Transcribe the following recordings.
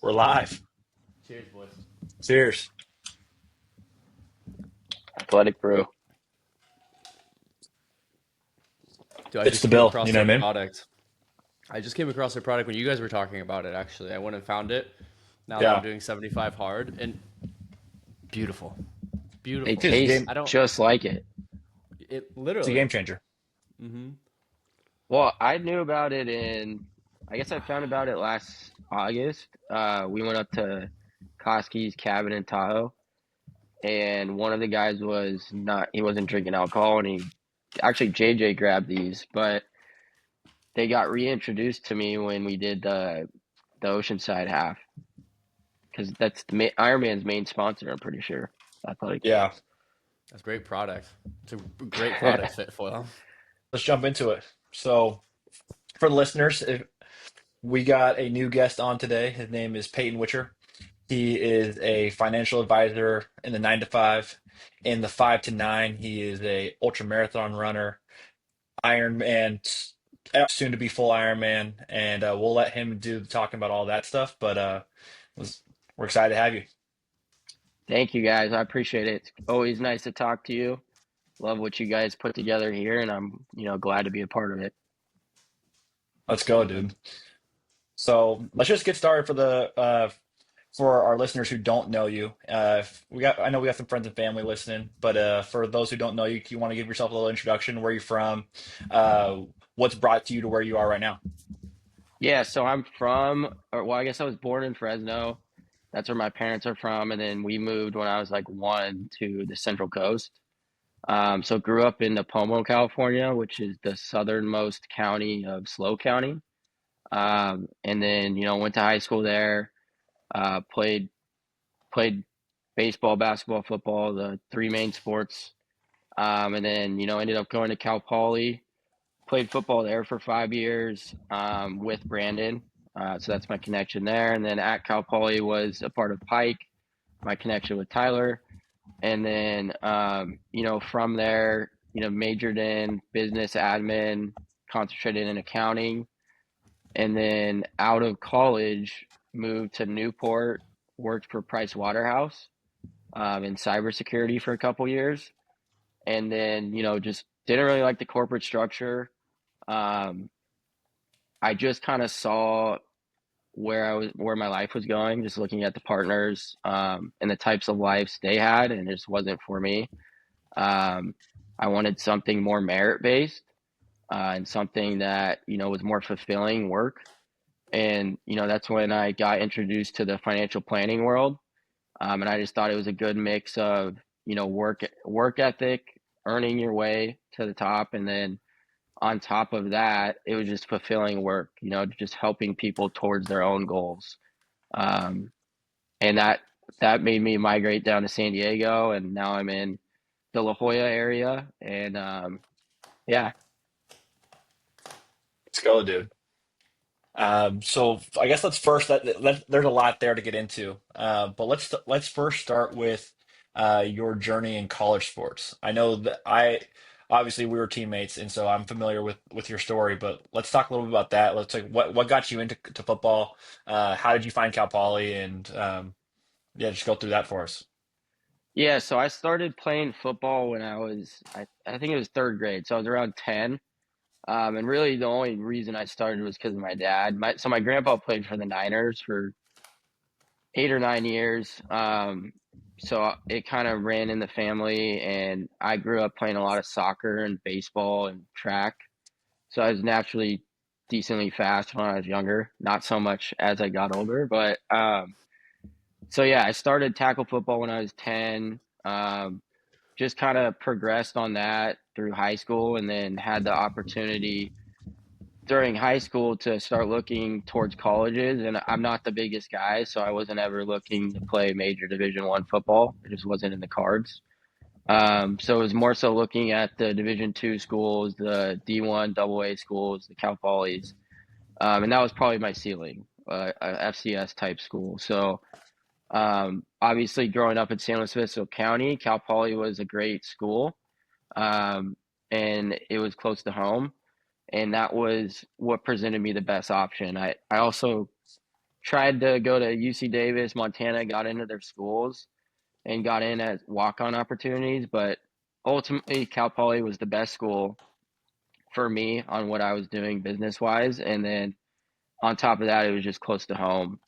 We're live. Cheers, boys. Cheers. Athletic brew. Dude, I It's just the came bill. You across know their what I mean? product. I just came across their product when you guys were talking about it, actually. I went and found it now that I'm Yeah. doing 75 hard and beautiful. They Beautiful. Dude, taste I don't, just like it. it it's a literally. game changer. Hmm. Well, I knew about it I guess I found about it last August. We went up to Koski's cabin in Tahoe, and one of the guys he wasn't drinking alcohol, and actually JJ grabbed these, but they got reintroduced to me when we did the Oceanside half, because that's Ironman's main sponsor, I'm pretty sure. Athletic Brew. Yeah. That's a great product. It's a great product fit for them. Let's jump into it. So, for the listeners, we got a new guest on today. His name is Peyton Witcher. He is a financial advisor in the 9 to 5. In the 5 to 9, he is a ultra marathon runner, Ironman, soon to be full Ironman, and we'll let him do the talking about all that stuff. But we're excited to have you. Thank you guys. I appreciate it. It's always nice to talk to you. Love what you guys put together here, and I'm, glad to be a part of it. Let's go, dude. So let's just get started for our listeners who don't know you. I know we got some friends and family listening, but for those who don't know you, you want to give yourself a little introduction? Where you from? Uh, what's brought you to where you are right now? Yeah, so I guess I was born in Fresno. That's where my parents are from, and then we moved when I was like one to the Central Coast. So grew up in Napomo, California, which is the southernmost county of Slow County. And then, went to high school there, played baseball, basketball, football, the three main sports. And then, ended up going to Cal Poly, played football there for 5 years with Brandon. So that's my connection there. And then at Cal Poly was a part of Pike, my connection with Tyler. And then, from there, majored in business admin, concentrated in accounting. And then out of college, moved to Newport, worked for Price Waterhouse in cybersecurity for a couple years. And then, just didn't really like the corporate structure. Um, I just kind of saw where my life was going, just looking at the partners and the types of lives they had, and it just wasn't for me. Um, I wanted something more merit based and something that was more fulfilling work. And that's when I got introduced to the financial planning world, and I just thought it was a good mix of work ethic, earning your way to the top, and then on top of that, it was just fulfilling work, just helping people towards their own goals. Um, and that made me migrate down to San Diego, and now I'm in the La Jolla area. And yeah, Let's go, dude. So I guess let's first there's a lot there to get into, but let's first start with your journey in college sports. I know that I obviously we were teammates, and so I'm familiar with your story. But let's talk a little bit about that. Let's like what got you into to football? How did you find Cal Poly? And yeah, just go through that for us. yeah. So I started playing football when I think it was third grade. So I was around 10. And really the only reason I started was because of my dad. My grandpa played for the Niners for 8 or 9 years. So it kind of ran in the family, and I grew up playing a lot of soccer and baseball and track. So I was naturally decently fast when I was younger, not so much as I got older, but so yeah, I started tackle football when I was 10. Just kind of progressed on that through high school, and then had the opportunity during high school to start looking towards colleges. And I'm not the biggest guy, so I wasn't ever looking to play major Division 1 football. It just wasn't in the cards. So it was more so looking at the Division 2 schools, the D1 AA schools, the Cal Polys, and that was probably my ceiling, a FCS type school. So obviously, growing up in San Luis Obispo County, Cal Poly was a great school, um, and it was close to home, and that was what presented me the best option. I also tried to go to UC Davis, Montana, got into their schools and got in as walk-on opportunities, but ultimately Cal Poly was the best school for me on what I was doing business-wise, and then on top of that, it was just close to home.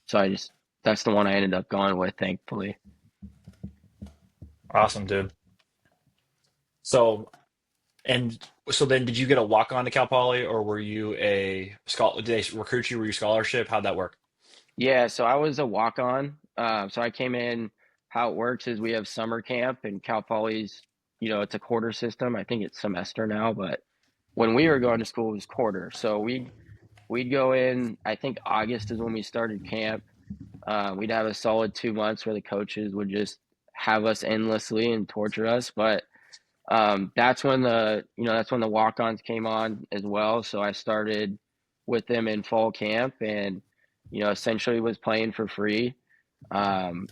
So that's the one I ended up going with, thankfully. Awesome, dude. So and so then did you get a walk on to Cal Poly or were you a scholar? Did they recruit you? Were you scholarship? How'd that work? Yeah, so I was a walk-on. So I came in. How it works is we have summer camp, and Cal Poly's, it's a quarter system. I think it's semester now, but when we were going to school, it was quarter. So we'd go in. I think August is when we started camp. We'd have a solid 2 months where the coaches would just have us endlessly and torture us. But that's when the walk-ons came on as well. So I started with them in fall camp, and essentially was playing for free. Um,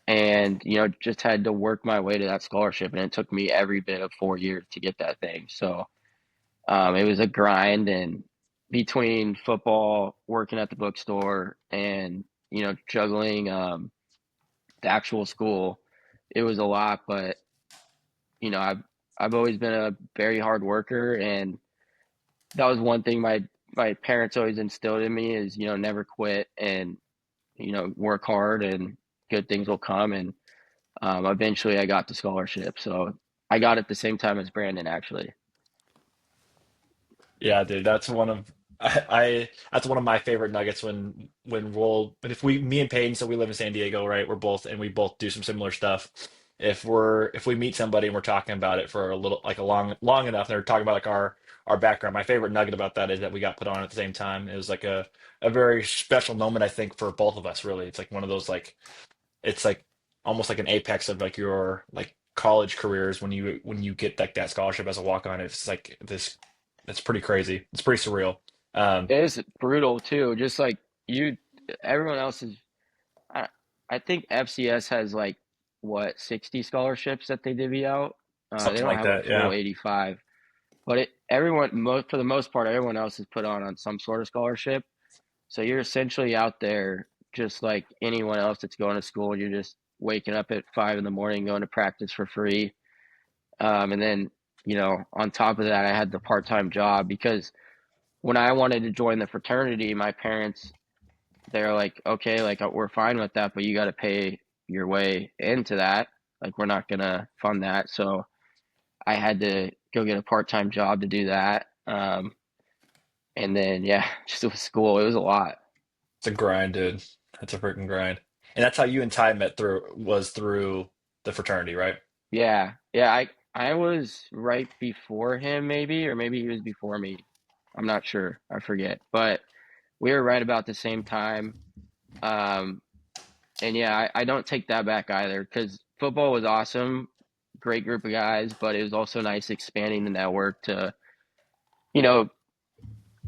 and just had to work my way to that scholarship, and it took me every bit of 4 years to get that thing. So it was a grind, and between football, working at the bookstore, and juggling the actual school, it was a lot. But I've always been a very hard worker, and that was one thing my parents always instilled in me is never quit, and work hard, and good things will come. And eventually I got the scholarship, so I got it at the same time as Brandon, actually. Yeah, dude, that's one of I that's one of my favorite nuggets when we'll but if we me and Peyton, so we live in San Diego, right? We're both and we both do some similar stuff. If we meet somebody and we're talking about it for a little like a long enough, and they're talking about like our background. My favorite nugget about that is that we got put on at the same time. It was like a very special moment, I think, for both of us, really. It's like one of those like it's like almost like an apex of like your like college careers when you get like that scholarship as a walk on. It's like this. It's pretty crazy. It's pretty surreal. Um, It is brutal too, just like you. Everyone else is. I, I think FCS has like what 60 scholarships that they divvy out. They something don't like have a that. full Yeah, 85, but for the most part, everyone else is put on some sort of scholarship. So you're essentially out there just like anyone else that's going to school. You're just waking up at 5 in the morning, going to practice for free. And then, on top of that, I had the part-time job because when I wanted to join the fraternity, my parents, they're like, okay, like we're fine with that, but you got to pay your way into that. Like we're not gonna fund that. So I had to go get a part-time job to do that. And then yeah, just with school, it was a lot. it's a grind, dude. It's a freaking grind. And that's how you and Ty met through the fraternity, right? Yeah, yeah. I was right before him, maybe, or maybe he was before me. I'm not sure. I forget. But we were right about the same time. Um, and yeah, I don't take that back either because football was awesome, great group of guys, but it was also nice expanding the network to, you know,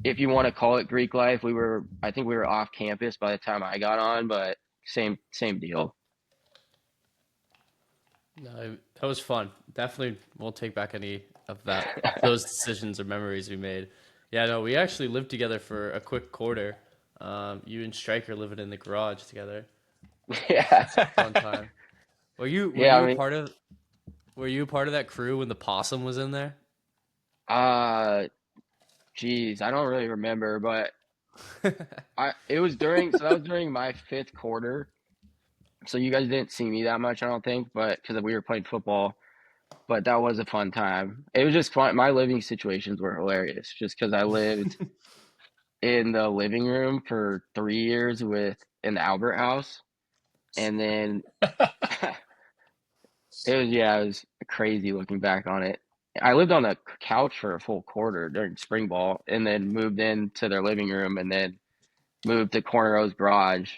if you want to call it Greek life, I think we were off campus by the time I got on, but same deal. No, that was fun. Definitely won't take back any of that, those decisions or memories we made. Yeah, no, we actually lived together for a quick quarter. You and Stryker living in the garage together. Yeah. It's a fun time. Were you were Yeah, I you a mean, part of were you a part of that crew when the possum was in there? uh, geez, I don't really remember, but that was during my fifth quarter. So you guys didn't see me that much, I don't think, but because we were playing football. But that was a fun time. It was just fun. My living situations were hilarious, just because I lived in the living room for 3 years with in the Albert House, and then it was crazy looking back on it. I lived on a couch for a full quarter during spring ball, and then moved into their living room, and then moved to Cornero's garage,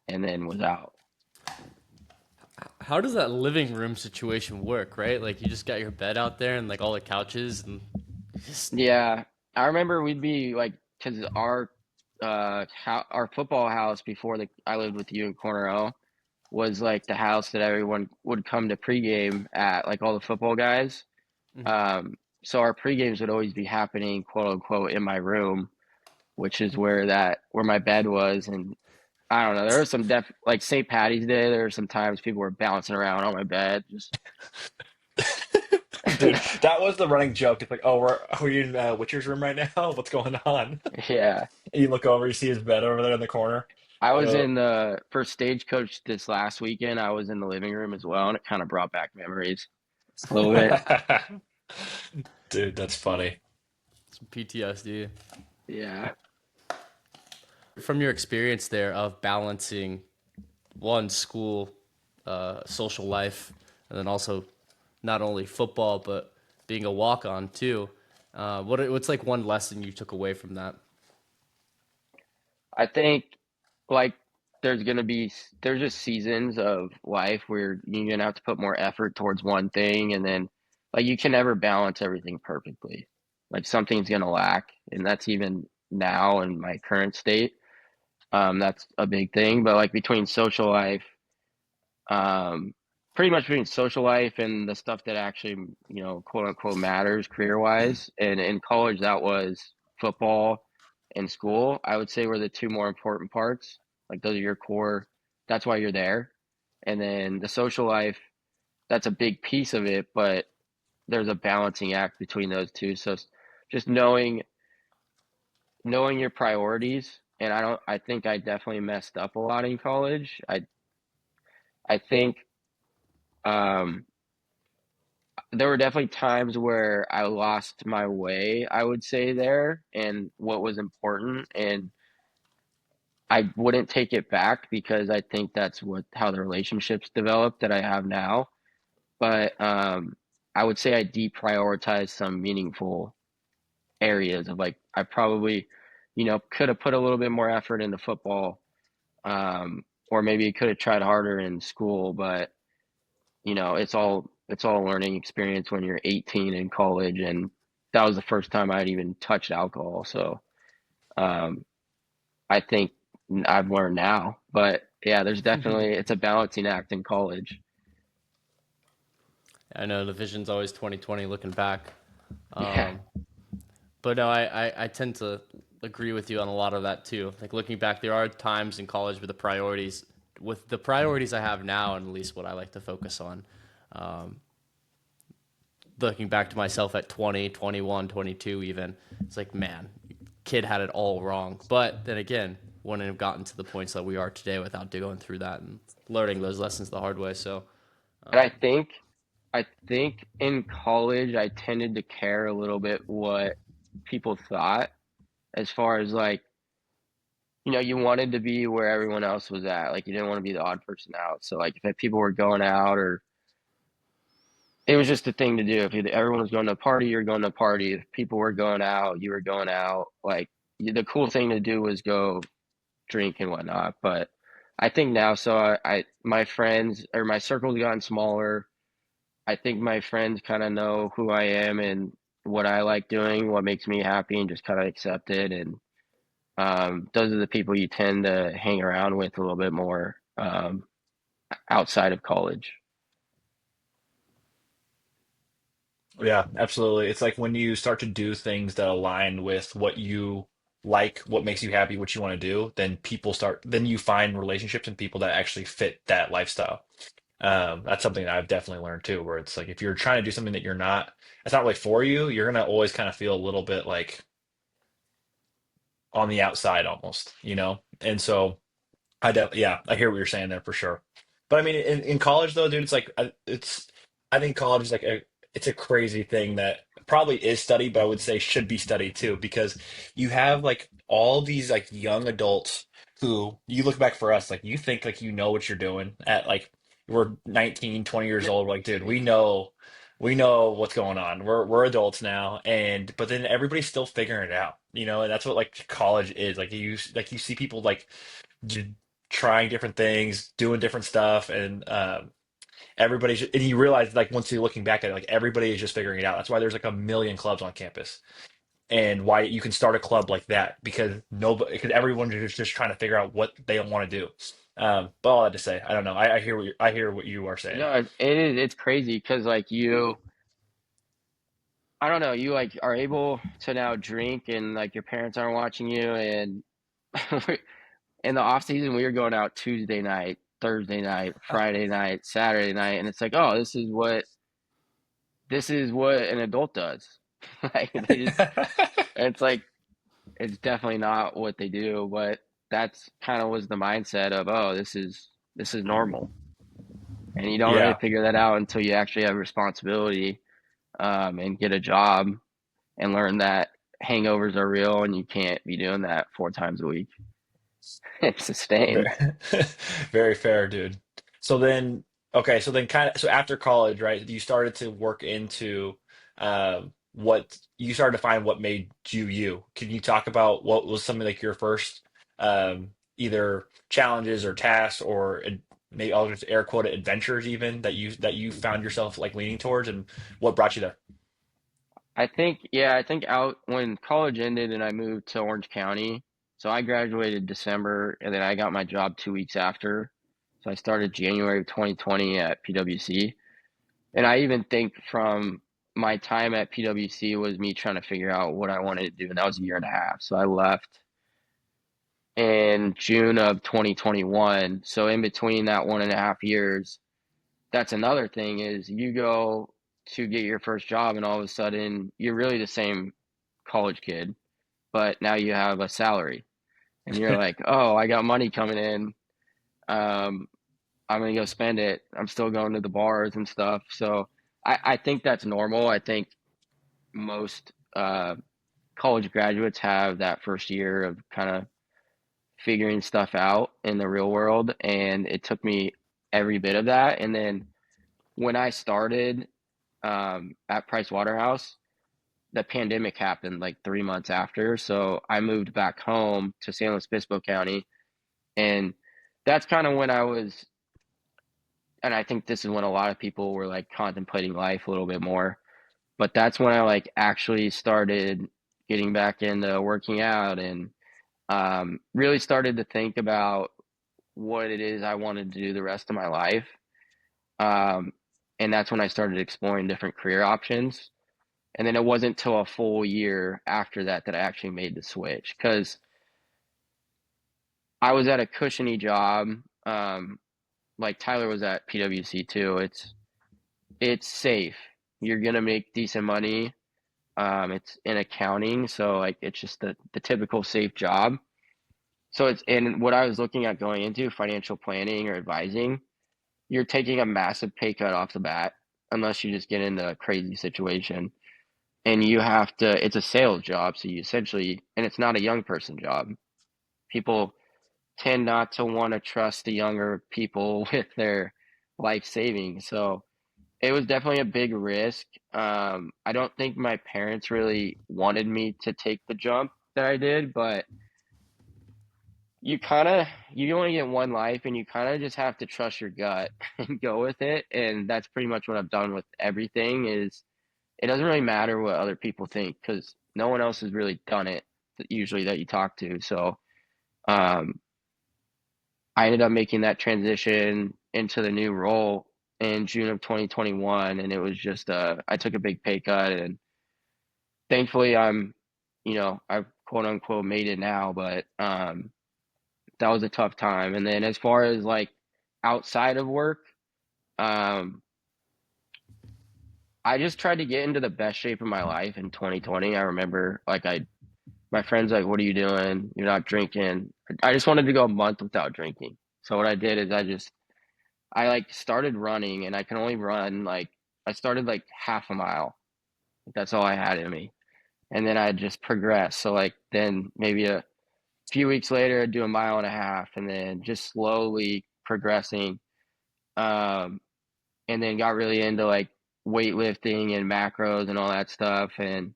and then was out. How does that living room situation work, right? Like you just got your bed out there and like all the couches and just Yeah, I remember we'd be like, because our football house before the I lived with you in Cornero was like the house that everyone would come to pregame at, like all the football guys. Mhm. So our pregames would always be happening, quote unquote, in my room. which is where my bed was. And I don't know, there was some like St. Patty's Day, there were some times people were bouncing around on my bed. Just Dude, that was the running joke. It's like, oh, are we in Witcher's room right now? What's going on? yeah. And you look over, you see his bed over there in the corner. I was Uh, in the for Stagecoach this last weekend. I was in the living room as well, and it kind of brought back memories a little bit. dude, that's funny. Some PTSD. Yeah. From your experience there of balancing one school, social life, and then also not only football but being a walk on too. What's like one lesson you took away from that? I think like there's just seasons of life where you're gonna have to put more effort towards one thing, and then like you can never balance everything perfectly. Like something's gonna lack, and that's even now in my current state. That's a big thing. But like between social life, um, pretty much between social life and the stuff that actually, quote unquote matters career wise. And in college, that was football and school. I would say were the two more important parts. Like those are your core. That's why you're there. And then the social life, that's a big piece of it, but there's a balancing act between those two. So just knowing your priorities. And I think I definitely messed up a lot in college. I think, um, there were definitely times where I lost my way, I would say there, and what was important, and I wouldn't take it back because I think that's what how the relationships developed that I have now. But I would say I deprioritized some meaningful areas of like I probably, could have put a little bit more effort into football, or maybe could have tried harder in school, but it's all a learning experience when you're 18 in college, and that was the first time I'd even touched alcohol. So um, I think I've learned now, but yeah, there's definitely it's a balancing act in college. I know the vision's always 2020 looking back. Yeah, Um, but no, I tend to agree with you on a lot of that too. Like looking back, there are times in college where with the priorities I have now, and at least what I like to focus on, um, looking back to myself at 20, 21, 22 even, it's like, man, kid had it all wrong. But then again, wouldn't have gotten to the points that we are today without going through that and learning those lessons the hard way. So, and I think in college I tended to care a little bit what people thought as far as like you wanted to be where everyone else was at. Like you didn't want to be the odd person out. So like if people were going out or it was just a thing to do. If everyone was going to a party, you're going to a party. If people were going out, you were going out. Like the cool thing to do was go drink and whatnot. But I think now, so my friends or my circle's gotten smaller. I think my friends kind of know who I am and what I like doing, what makes me happy, and just kind of accept it. And those are the people you tend to hang around with a little bit more outside of college. Yeah, absolutely. It's like when you start to do things that align with what you like, what makes you happy, what you want to do, then you find relationships and people that actually fit that lifestyle. That's something that I've definitely learned too, where it's like if you're trying to do something that it's not really for you, you're gonna always kind of feel a little bit like on the outside almost, you know? And so yeah, I hear what you're saying there for sure. But I mean, in college though, dude, I think college is it's a crazy thing that probably is studied, but I would say should be studied too, because you have like all these like young adults who you look back for us, like you think like you know what you're doing at like we're 19, 20 years old. We're like, dude, we know what's going on. We're adults now, and but then everybody's still figuring it out, you know, and that's what like college is. Like you see people like j- trying different things, doing different stuff, and and you realize like once you're looking back at it, like everybody is just figuring it out. That's why there's like a million clubs on campus, and why you can start a club like that because everyone is just trying to figure out what they want to do. But all that to say, I don't know. I hear what you are saying. No, it's crazy because like I don't know, you like are able to now drink and like your parents aren't watching you, and in the off season we were going out Tuesday night, Thursday night, Friday night, Saturday night, and it's like, oh, this is what an adult does. Like they just, it's like it's definitely not what they do, but that's kind of was the mindset of, oh, this is normal. And you don't really Yeah, figure that out until you actually have responsibility, and get a job and learn that hangovers are real and you can't be doing that 4 times a week and sustain. very, very fair, dude. So then, okay, so then so after college, right, you started to work into what you started to find what made you you. Can you talk about what was something like your first either challenges or tasks or maybe I'll just air quote it adventures even that you found yourself like leaning towards and what brought you there? I think out when college ended and I moved to Orange County. So I graduated December and then I got my job 2 weeks after. So I started January of 2020 at PwC. And I even think from my time at PwC was me trying to figure out what I wanted to do. And that was a year and a half. So I left in June of 2021. So in between that 1.5 years, that's another thing is you go to get your first job and all of a sudden you're really the same college kid, but now you have a salary and you're like, oh, I got money coming in. Um, I'm gonna go spend it. I'm still going to the bars and stuff. So I think that's normal. I think most college graduates have that first year of kind of figuring stuff out in the real world, and it took me every bit of that. And then when I started at Price Waterhouse, the pandemic happened like 3 months after. So I moved back home to San Luis Obispo County. And that's kind of when I was, and I think this is when a lot of people were like contemplating life a little bit more. But that's when I like actually started getting back into working out and really started to think about what it is I wanted to do the rest of my life. Um, and that's when I started exploring different career options. And then it wasn't till a full year after that that I actually made the switch because I was at a cushiony job. Like Tyler was at PwC too. It's safe. You're gonna make decent money. It's in accounting, so like it's just the typical safe job. So it's and what I was looking at going into financial planning or advising, you're taking a massive pay cut off the bat unless you just get into a crazy situation. And you have to, it's a sales job. So you essentially, and it's not a young person job. People tend not to want to trust the younger people with their life savings. So it was definitely a big risk. I don't think my parents really wanted me to take the jump that I did, but you only get one life and you kind of just have to trust your gut and go with it. And that's pretty much what I've done with everything is it doesn't really matter what other people think because no one else has really done it usually that you talk to. So um, I ended up making that transition into the new role in June of 2021, and it was just I took a big pay cut, and thankfully I've quote unquote made it now, but that was a tough time. And then as far as like outside of work, um, I just tried to get into the best shape of my life in 2020. I remember like my friends like, "What are you doing? You're not drinking." I just wanted to go a month without drinking. So what I did is I like started running and I can only run like I started like half a mile. That's all I had in me. And then I just progressed. So like then maybe a few weeks later I'd do a mile and a half and then just slowly progressing. Um, and then got really into like weightlifting and macros and all that stuff. And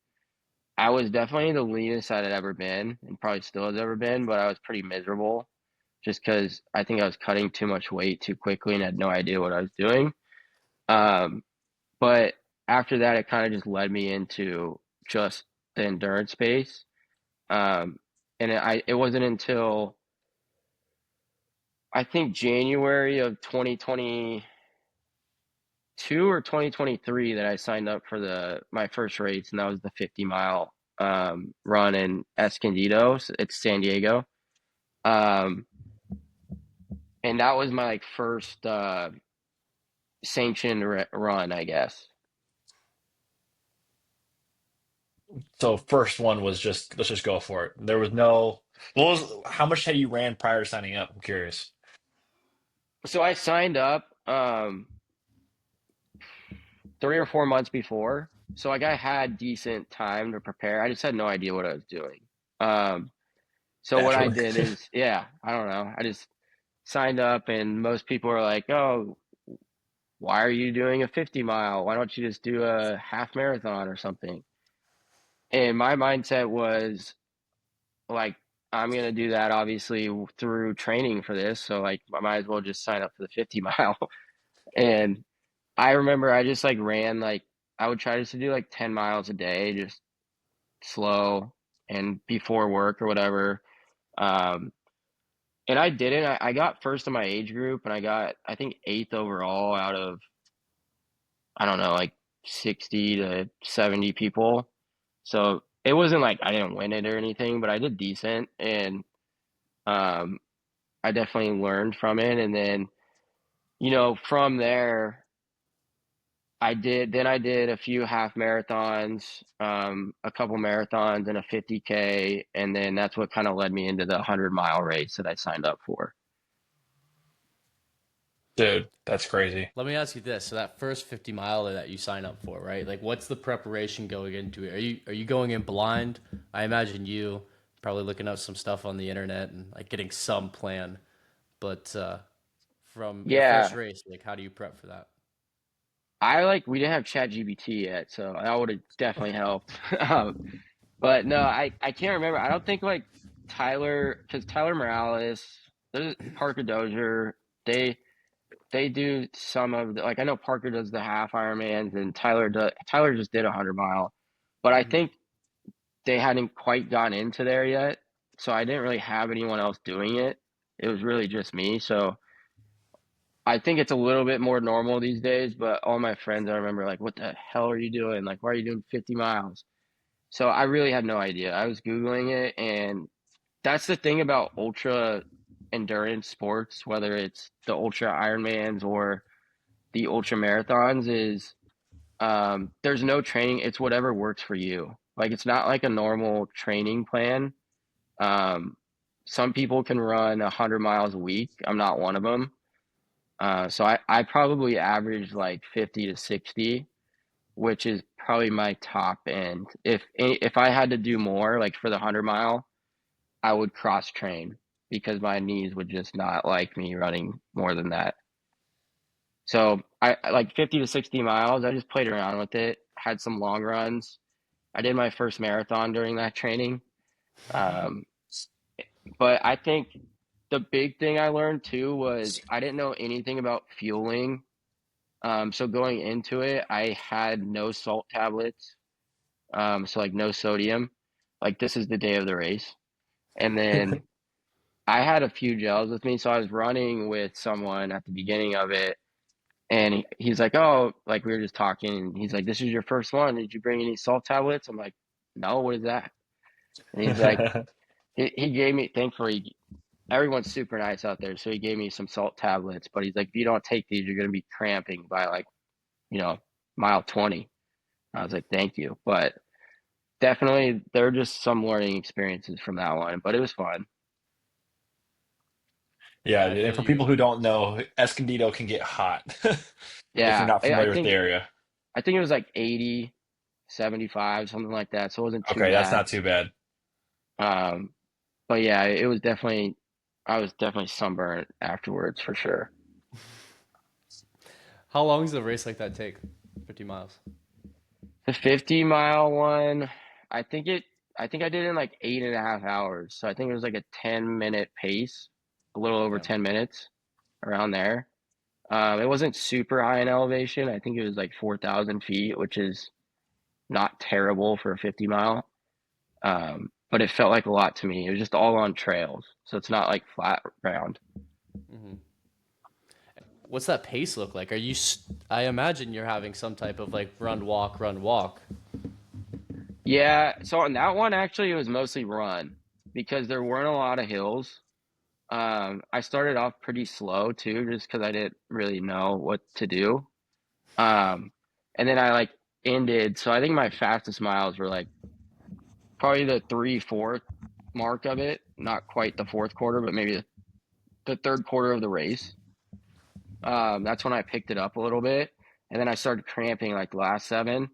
I was definitely the leanest I'd ever been and probably still has ever been, but I was pretty miserable just because I think I was cutting too much weight too quickly and had no idea what I was doing. Um, but after that, it kind of just led me into just the endurance space. Um, and it wasn't until I think January of 2022 or 2023 that I signed up for the my first race, and that was the 50-mile run in Escondido. It's San Diego. Um, and that was my like first sanctioned run, I guess. So first one was just let's just go for it. There was no what was how much had you ran prior to signing up? I'm curious. So I signed up 3 or 4 months before. So like I had decent time to prepare. I just had no idea what I was doing. Um, so what I Naturally. did is, yeah, I don't know. I just signed up, and most people are like, "Oh, why are you doing a 50 mile? Why don't you just do a half marathon or something?" And my mindset was like, I'm gonna do that obviously through training for this. So like, I might as well just sign up for the 50 mile. And I remember I just like ran like I would try just to do like 10 miles a day, just slow and before work or whatever. Um, and I didn't. I got first in my age group, and I got I think eighth overall out of I don't know like 60 to 70 people. So it wasn't like I didn't win it or anything, but I did decent, and um, I definitely learned from it. And then from there. I did a few half marathons, a couple marathons and a 50K, and then that's what kind of led me into the 100-mile race that I signed up for. Dude, that's crazy. Let me ask you this: so that first 50 miler that you sign up for, right? Like, what's the preparation going into it? Are you going in blind? I imagine you probably looking up some stuff on the internet and like getting some plan. But from your first Yeah, race, like, how do you prep for that? we didn't have ChatGPT yet, so that would have definitely helped. But no, I can't remember. I don't think like because Tyler Morales, there's Parker Dozier, they they do some of the, like I know Parker does the half Ironmans and Tyler just did a 100-mile, but I Mhm. think they hadn't quite gotten into there yet, so I didn't really have anyone else doing it. It was really just me, so I think it's a little bit more normal these days. But all my friends, I remember, like, "What the hell are you doing? Like, why are you doing 50 miles?" So I really had no idea. I was Googling it, and that's the thing about ultra endurance sports, whether it's the ultra Ironmans or the ultra marathons, is there's no training. It's whatever works for you. Like, it's not like a normal training plan. Um, some people can run 100 miles a week. I'm not one of them. So I probably average like 50 to 60, which is probably my top end. If I had to do more, like for the 100-mile, I would cross train because my knees would just not like me running more than that. So I like 50 to 60 miles. I just played around with it, had some long runs. I did my first marathon during that training. Um, but I think the big thing I learned too was I didn't know anything about fueling. So going into it, I had no salt tablets. So like no sodium. Like this is the day of the race. And then I had a few gels with me. So I was running with someone at the beginning of it. And he's like, "Oh, like we were just talking." And he's like, "This is your first one. Did you bring any salt tablets?" I'm like, "No, what is that?" And he's like, he gave me, thankfully, everyone's super nice out there. So he gave me some salt tablets, but he's like, if you don't take these, you're going to be cramping by like, you know, mile 20. I was like, thank you. But definitely, there are just some learning experiences from that one, but it was fun. Yeah, Yeah, I dude. And feel for you. people who don't know, Escondido can get hot if you're Yeah, not familiar with the area. I think it was like 80, 75, something like that. So it wasn't too Okay, that's bad. not too bad. Um, but yeah, it was definitely, I was definitely sunburned afterwards for sure. How long does a race like that take? 50 miles. The 50-mile one, I think it, I think I did it in like 8.5 hours. So I think it was like a 10-minute pace, a little over Yeah. 10 minutes around there. It wasn't super high in elevation. I think it was like 4,000 feet, which is not terrible for a 50 mile. But it felt like a lot to me. It was just all on trails. So it's not like flat ground. Hmm. what's that pace look like? I imagine you're having some type of like run, walk, run, walk. Yeah, so on that one, actually, it was mostly run because there weren't a lot of hills. I started off pretty slow too, just because I didn't really know what to do. Um, and then I like ended, so I think my fastest miles were like probably the 3/4 mark of it, not quite the fourth quarter, but maybe the third quarter of the race. That's when I picked it up a little bit, and then I started cramping like the last seven,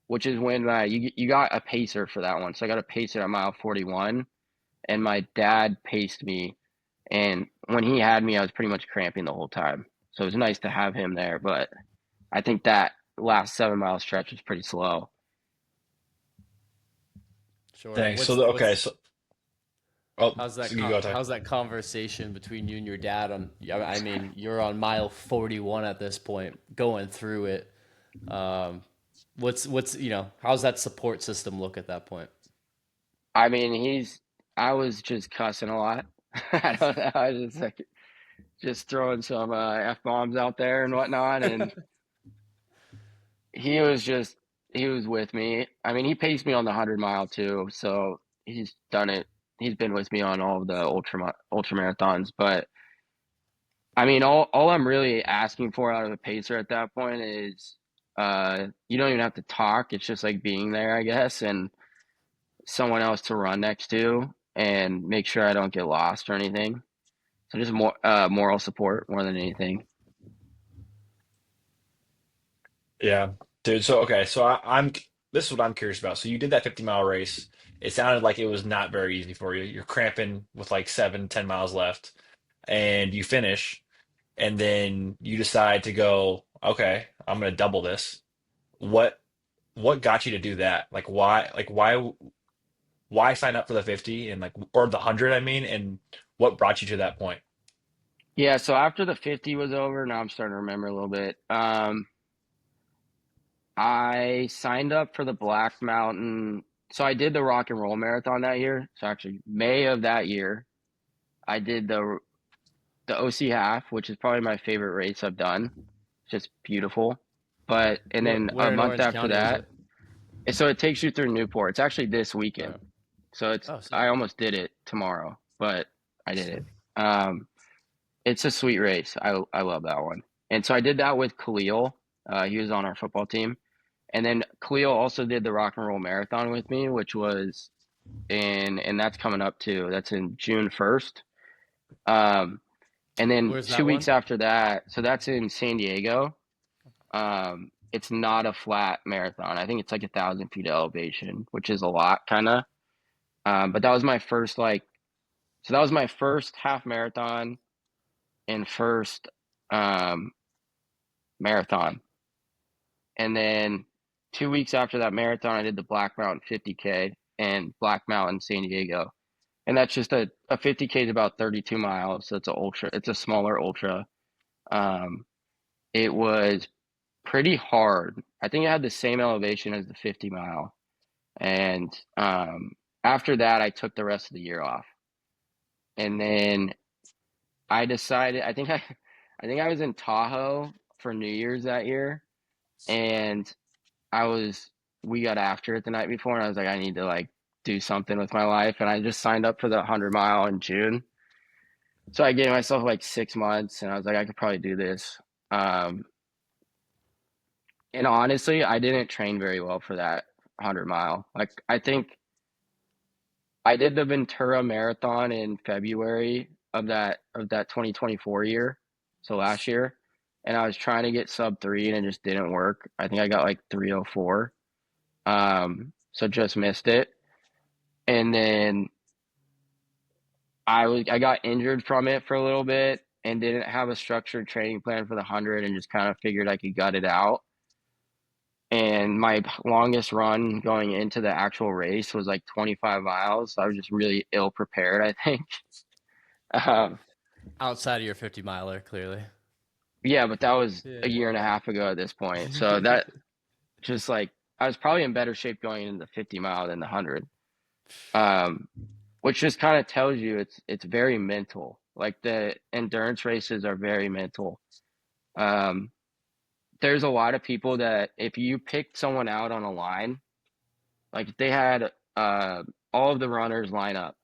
which is when you got a pacer for that one. So I got a pacer at mile 41, and my dad paced me, and when he had me, I was pretty much cramping the whole time. So it was nice to have him there, but I think that last 7 mile stretch was pretty slow. Sure. Thanks. Okay, so oh, so you go, Ty. How's that conversation between you and your dad on? I mean, you're on mile 41 at this point, going through it. Um, how's that support system look at that point? I mean, I was just cussing a lot. I don't know. I was just like, just throwing some F bombs out there and whatnot. And he was just, he was with me. I mean, he paced me on the 100 mile too. So he's done it. He's been with me on all of the ultra marathons. But I mean, all I'm really asking for out of a pacer at that point is you don't even have to talk. It's just like being there, I guess, and someone else to run next to and make sure I don't get lost or anything. So just more moral support more than anything. Yeah, dude. So okay, so I'm this is what I'm curious about. So you did that 50-mile race. It sounded like it was not very easy for you. You're cramping with like 7, 10 miles left, and you finish, and then you decide to go, okay, I'm gonna double this. What what got you to do that? Why sign up for the 50 and like or the 100, I mean, and what brought you to that point? Yeah, so after the 50 was over, now I'm starting to remember a little bit. I signed up for the Black Mountain. So I did the Rock and Roll Marathon that year. So actually, May of that year, I did the OC half, which is probably my favorite race I've done. It's just beautiful. But and then a Where in month Orange after County is that, it? so it takes you through Newport. It's actually this Uh, weekend. So it's oh, sick. I almost did it tomorrow, but I did it. Um, it's a sweet race. I love that one. And so I did that with Khalil. He was on our football team. And then Khalil also did the Rock and Roll Marathon with me, which was and that's coming up too. That's in June 1st. Um, and then Where's that two one? weeks after that, so that's in San Diego. It's not a flat marathon. I think it's like 1,000 feet elevation, which is a lot, kind of. But that was my first so that was my first half marathon and first um, marathon. And then 2 weeks after that marathon, I did the Black Mountain 50K and Black Mountain San Diego. And that's just a 50K is about 32 miles. So it's a ultra. It's a smaller ultra. Um, it was pretty hard. I think it had the same elevation as the 50 mile. And after that, I took the rest of the year off. And then I decided, I think I was in Tahoe for New Year's that year. And I was, we got after it the night before. And I was like, I need to like do something with my life. And I just signed up for the 100 mile in June. So I gave myself like 6 months and I was like, I could probably do this. Um, and honestly, I didn't train very well for that 100 mile. Like, I think I did the Ventura Marathon in February of that 2024 year, so last year, and I was trying to get sub 3 and it just didn't work. I think I got like 3:04. So just missed it. And then I got injured from it for a little bit and didn't have a structured training plan for the 100 and just kind of figured I could gut it out. And my longest run going into the actual race was like 25 miles. So I was just really ill prepared, I think. Um, Outside of your 50 miler, clearly. yeah, but that was a Yeah. year and a half ago at this point. So that just like I was probably in better shape going into the 50 mile than the 100. Um, which just kind of tells you it's very mental. Like the endurance races are very mental. Um, there's a lot of people that if you picked someone out on a line, like if they had all of the runners line up,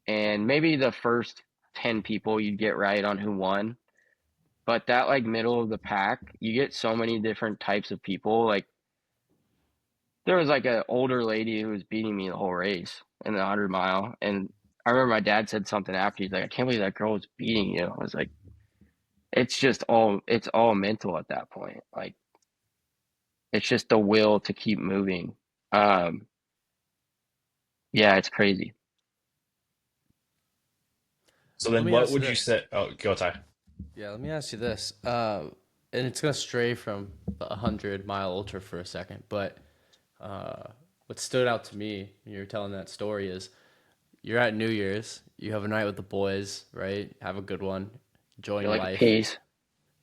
and maybe the first 10 people you'd get right on who won, but that like middle of the pack, you get so many different types of people. Like there was like an older lady who was beating me the whole race in the 100 mile, and I remember my dad said something after. He's like, "I can't believe that girl was beating you." I was like, it's all mental at that point. Like it's just the will to keep moving. Um, yeah, it's crazy. So Let then me what ask you would you this. say? Oh, go Ty. Yeah, let me ask you this. And it's gonna stray from the 100 mile ultra for a second, but uh, what stood out to me when you were telling that story is you're at New Year's, you have a night with the boys, right? Have a good one, Feel enjoying like a life. piece.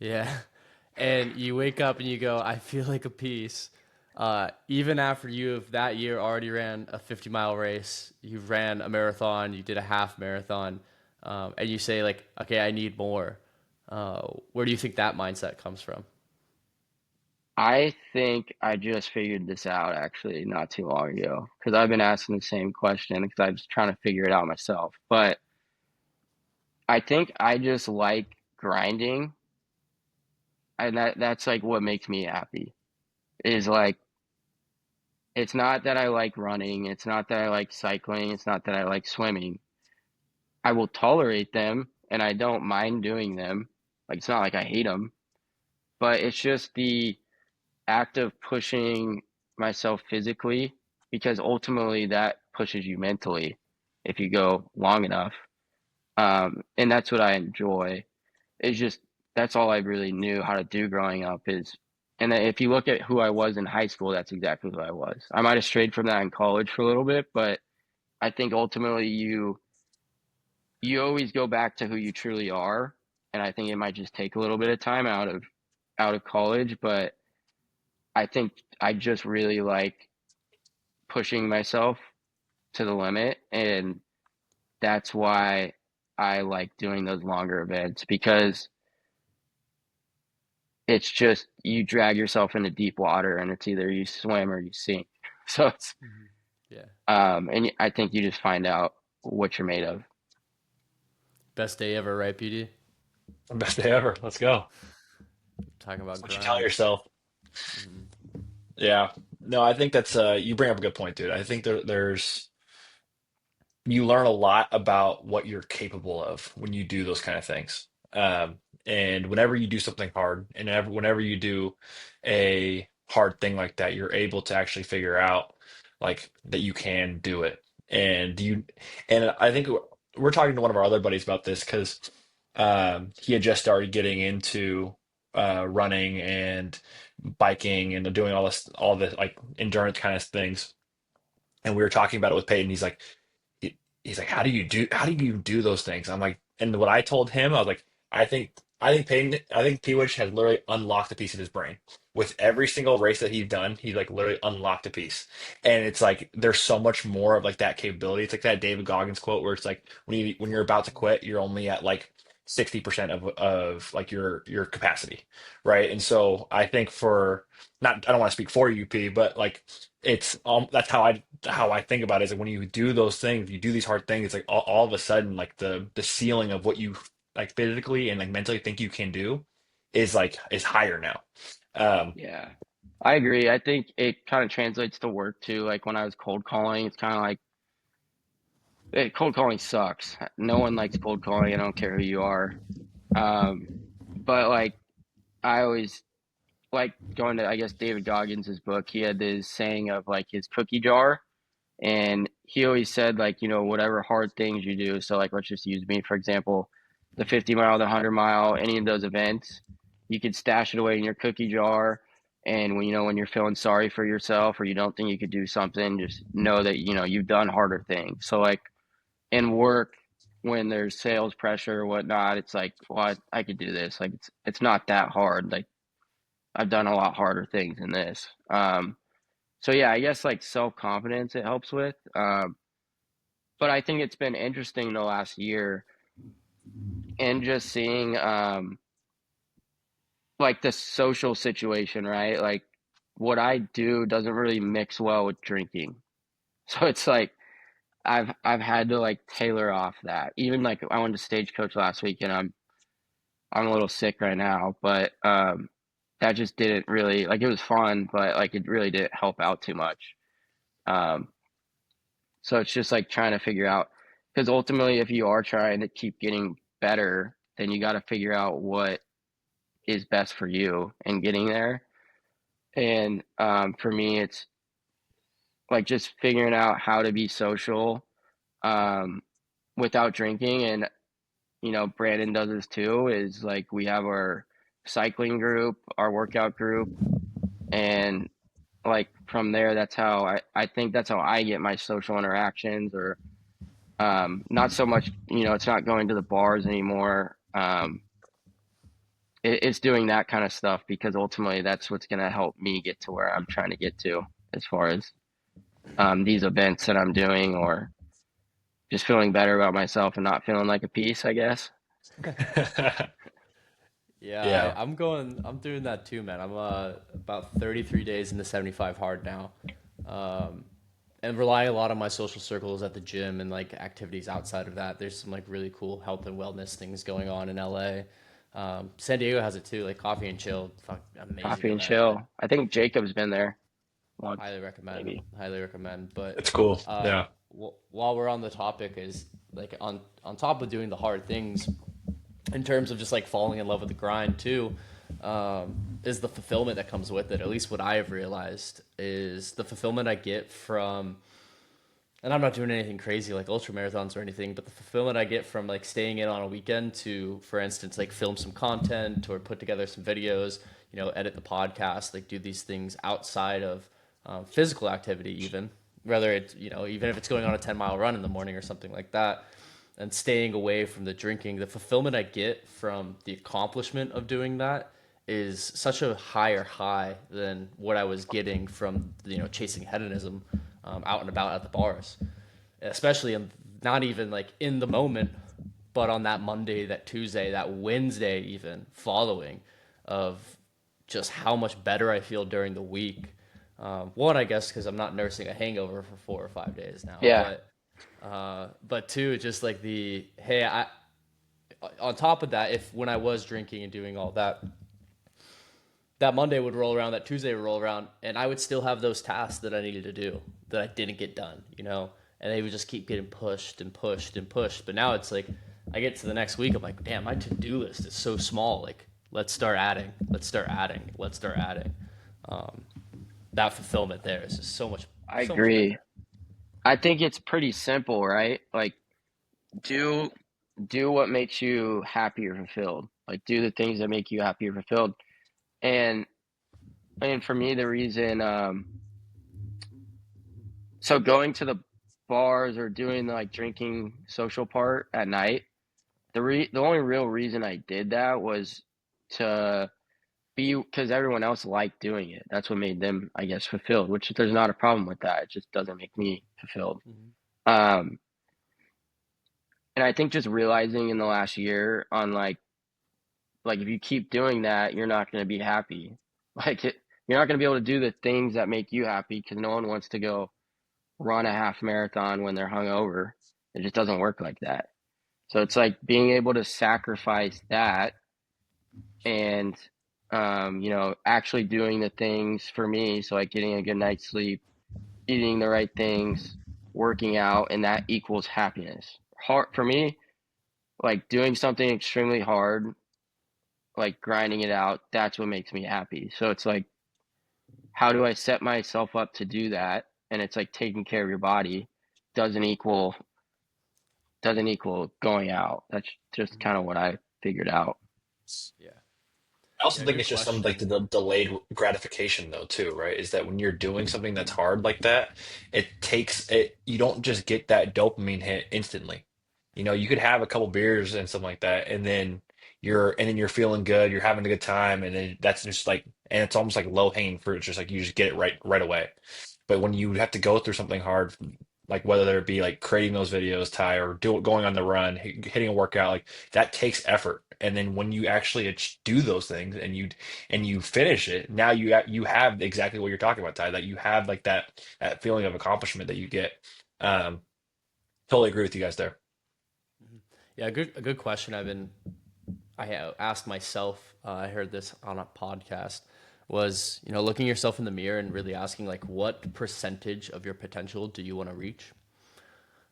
Yeah. And you wake up and you go, I feel like a piece. Even after you have that year already ran a 50-mile race, you ran a marathon, you did a half marathon, and you say like, okay, I need more. Where do you think that mindset comes from? I think I just figured this out actually not too long ago because I've been asking the same question because I was trying to figure it out myself. But I think I just like grinding, and that's like what makes me happy. Is like it's not that I like running, it's not that I like cycling, it's not that I like swimming. I will tolerate them and I don't mind doing them. Like it's not like I hate them, but it's just the act of pushing myself physically because ultimately that pushes you mentally if you go long enough. And that's what I enjoy. It's just that's all I really knew how to do growing up is, and if you look at who I was in high school, that's exactly who I was. I might have strayed from that in college for a little bit, but I think ultimately you always go back to who you truly are. And I think it might just take a little bit of time out of college, but I think I just really like pushing myself to the limit, and that's why I like doing those longer events because it's just you drag yourself into deep water and it's either you swim or you sink. So it's Mhm. Yeah. and I think you just find out what you're made of. Best day ever, right, PD? Best day ever. Let's go. Talking That's about what you tell grind. yourself. Hmm. Yeah. No, I think that's you bring up a good point, dude. I think there's you learn a lot about what you're capable of when you do those kind of things. And whenever you do something hard, and whenever you do a hard thing like that, you're able to actually figure out like that you can do it. And I think we're talking to one of our other buddies about this because he had just started getting into running and biking and doing all this like endurance kind of things. And we were talking about it with Peyton. He- he's like, how do you do those things? I'm like, and what I told him, I was like, I think P-Witch has literally unlocked a piece of his brain. With every single race that he's done, he's like literally unlocked a piece. And it's like there's so much more of like that capability. It's like that David Goggins quote where it's like when you're about to quit, you're only at like 60% of like your capacity. Right. And so I think for not I don't want to speak for UP, but like it's that's how I think about it is like when you do those things, you do these hard things, it's like all of a sudden like the ceiling of what you like physically and like mentally think you can do is higher now. Um, Yeah, I agree. I think it kind of translates to work too. Like when I was cold calling, it's kind of like cold calling sucks. No one likes cold calling. I don't care who you are. Um, but like I always like going to, I guess, David Goggins' book. He had this saying of like his cookie jar. And he always said, like, whatever hard things you do. So, like, let's just use me, for example, the 50 mile, the 100 mile, any of those events, you could stash it away in your cookie jar. And when you're feeling sorry for yourself or you don't think you could do something, just know that, you've done harder things. So, like, in work, when there's sales pressure or whatnot, it's like, well, I could do this. Like, it's not that hard. Like, I've done a lot harder things than this. So yeah, I guess like self confidence it helps with. But I think it's been interesting the last year and just seeing like the social situation, right? Like what I do doesn't really mix well with drinking. So it's like I've had to like tailor off that. Even like I went to stagecoach last week and I'm a little sick right now, but that just didn't really like it was fun, but like it really didn't help out too much. Um so it's just like trying to figure out because ultimately if you are trying to keep getting better, then you got to figure out what is best for you and getting there. And for me, it's like just figuring out how to be social um, without drinking. And, you know, Brandon does this too, is like we have our cycling group, our workout group. And like from there, that's how I think that's how I get my social interactions or not so much, you know, it's not going to the bars anymore. It's doing that kind of stuff because ultimately that's what's going to help me get to where I'm trying to get to as far as these events that I'm doing or just feeling better about myself and not feeling like a piece, I guess. Yeah, Yeah. I'm doing that too, man. I'm about 33 days into 75 hard now. Um, and rely a lot on my social circles at the gym and like activities outside of that. There's some like really cool health and wellness things going on in LA. San Diego has it too, like Coffee and Chill, fuck, amazing Coffee and event. I chill. I think Jacob's been there once, highly recommend, maybe. highly recommend. But It's cool. uh, Yeah. while we're on the topic, is like on top of doing the hard things, in terms of just like falling in love with the grind too, is the fulfillment that comes with it. At least what I have realized is the fulfillment I get from, and I'm not doing anything crazy like ultra marathons or anything, but the fulfillment I get from like staying in on a weekend to, for instance, like film some content or put together some videos, you know, edit the podcast, like do these things outside of physical activity, even whether it's, you know, even if it's going on a 10-mile run in the morning or something like that, and staying away from the drinking, the fulfillment I get from the accomplishment of doing that is such a higher high than what I was getting from, you know, chasing hedonism out and about at the bars, especially not even like in the moment, but on that Monday, that Tuesday, that Wednesday, even following, of just how much better I feel during the week. One, I guess, because I'm not nursing a hangover for 4 or 5 days now, Yeah, but two, just like the hey, I on top of that, if when I was drinking and doing all that, that Monday would roll around, that Tuesday would roll around, and I would still have those tasks that I needed to do that I didn't get done, you know, and they would just keep getting pushed and pushed and pushed. But now it's like I get to the next week, I'm like, damn, my to do list is so small. Like, let's start adding, let's start adding, let's start adding. Um, that fulfillment there is just I so much agree. better. I think it's pretty simple, right? Like do do what makes you happy or fulfilled. Like do the things that make you happy or fulfilled. And and for me the reason so going to the bars or doing the like drinking social part at night, the only real reason I did that was to be because everyone else liked doing it. That's what made them, I guess, fulfilled, which there's not a problem with that. It just doesn't make me fulfilled. Mm-hmm. Um, and I think just realizing in the last year on like if you keep doing that, you're not going to be happy. You're not going to be able to do the things that make you happy because no one wants to go run a half marathon when they're hungover. It just doesn't work like that. So it's like being able to sacrifice that and you know, actually doing the things for me. So like getting a good night's sleep, eating the right things, working out, and that equals happiness. Hard for me, like doing something extremely hard, like grinding it out, that's what makes me happy. So it's like, how do I set myself up to do that? And it's like taking care of your body doesn't equal doesn't equal going out. That's just Mm-hmm. kind of what I figured out. Yeah, I also yeah, think good it's just some like question. the delayed gratification though too, right? Is that when you're doing something that's hard like that, it takes it you don't just get that dopamine hit instantly. You know, you could have a couple beers and something like that, and then you're feeling good, you're having a good time, and then that's just like and it's almost like low hanging fruit. It's just like you just get it right away. But when you have to go through something hard like whether it be like creating those videos, Ty, or going on the run, hitting a workout, like that takes effort. And then when you actually do those things and you finish it, now you have exactly what you're talking about, Ty, that you have like that feeling of accomplishment that you get. Um, totally agree with you guys there. Yeah, a good question. I asked myself. I heard this on a podcast. Was looking yourself in the mirror and really asking like what percentage of your potential do you want to reach?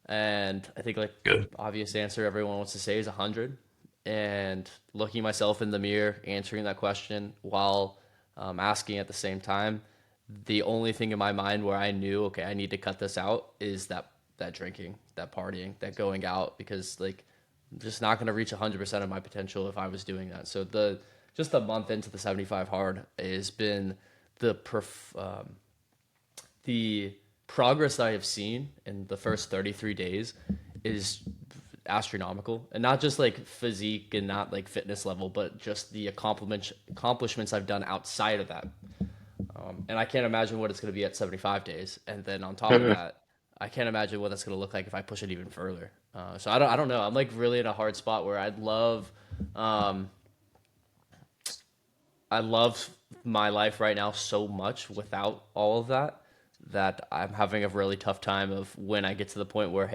And I think like Good. obvious answer everyone wants to say is 100. And looking myself in the mirror, answering that question while asking at the same time, the only thing in my mind where I knew, okay, I need to cut this out is that drinking, that partying, that going out, because like I'm just not going to reach 100% of my potential if I was doing that. So the just a month into the 75 hard has been the the progress I have seen in the first 33 days is astronomical, and not just like physique and not like fitness level, but just the accomplishments I've done outside of that. And I can't imagine what it's going to be at 75 days. And then on top of that, I can't imagine what that's going to look like if I push it even further. So I don't know. I'm like really in a hard spot where um, I love my life right now so much without all of that, that I'm having a really tough time of when I get to the point where,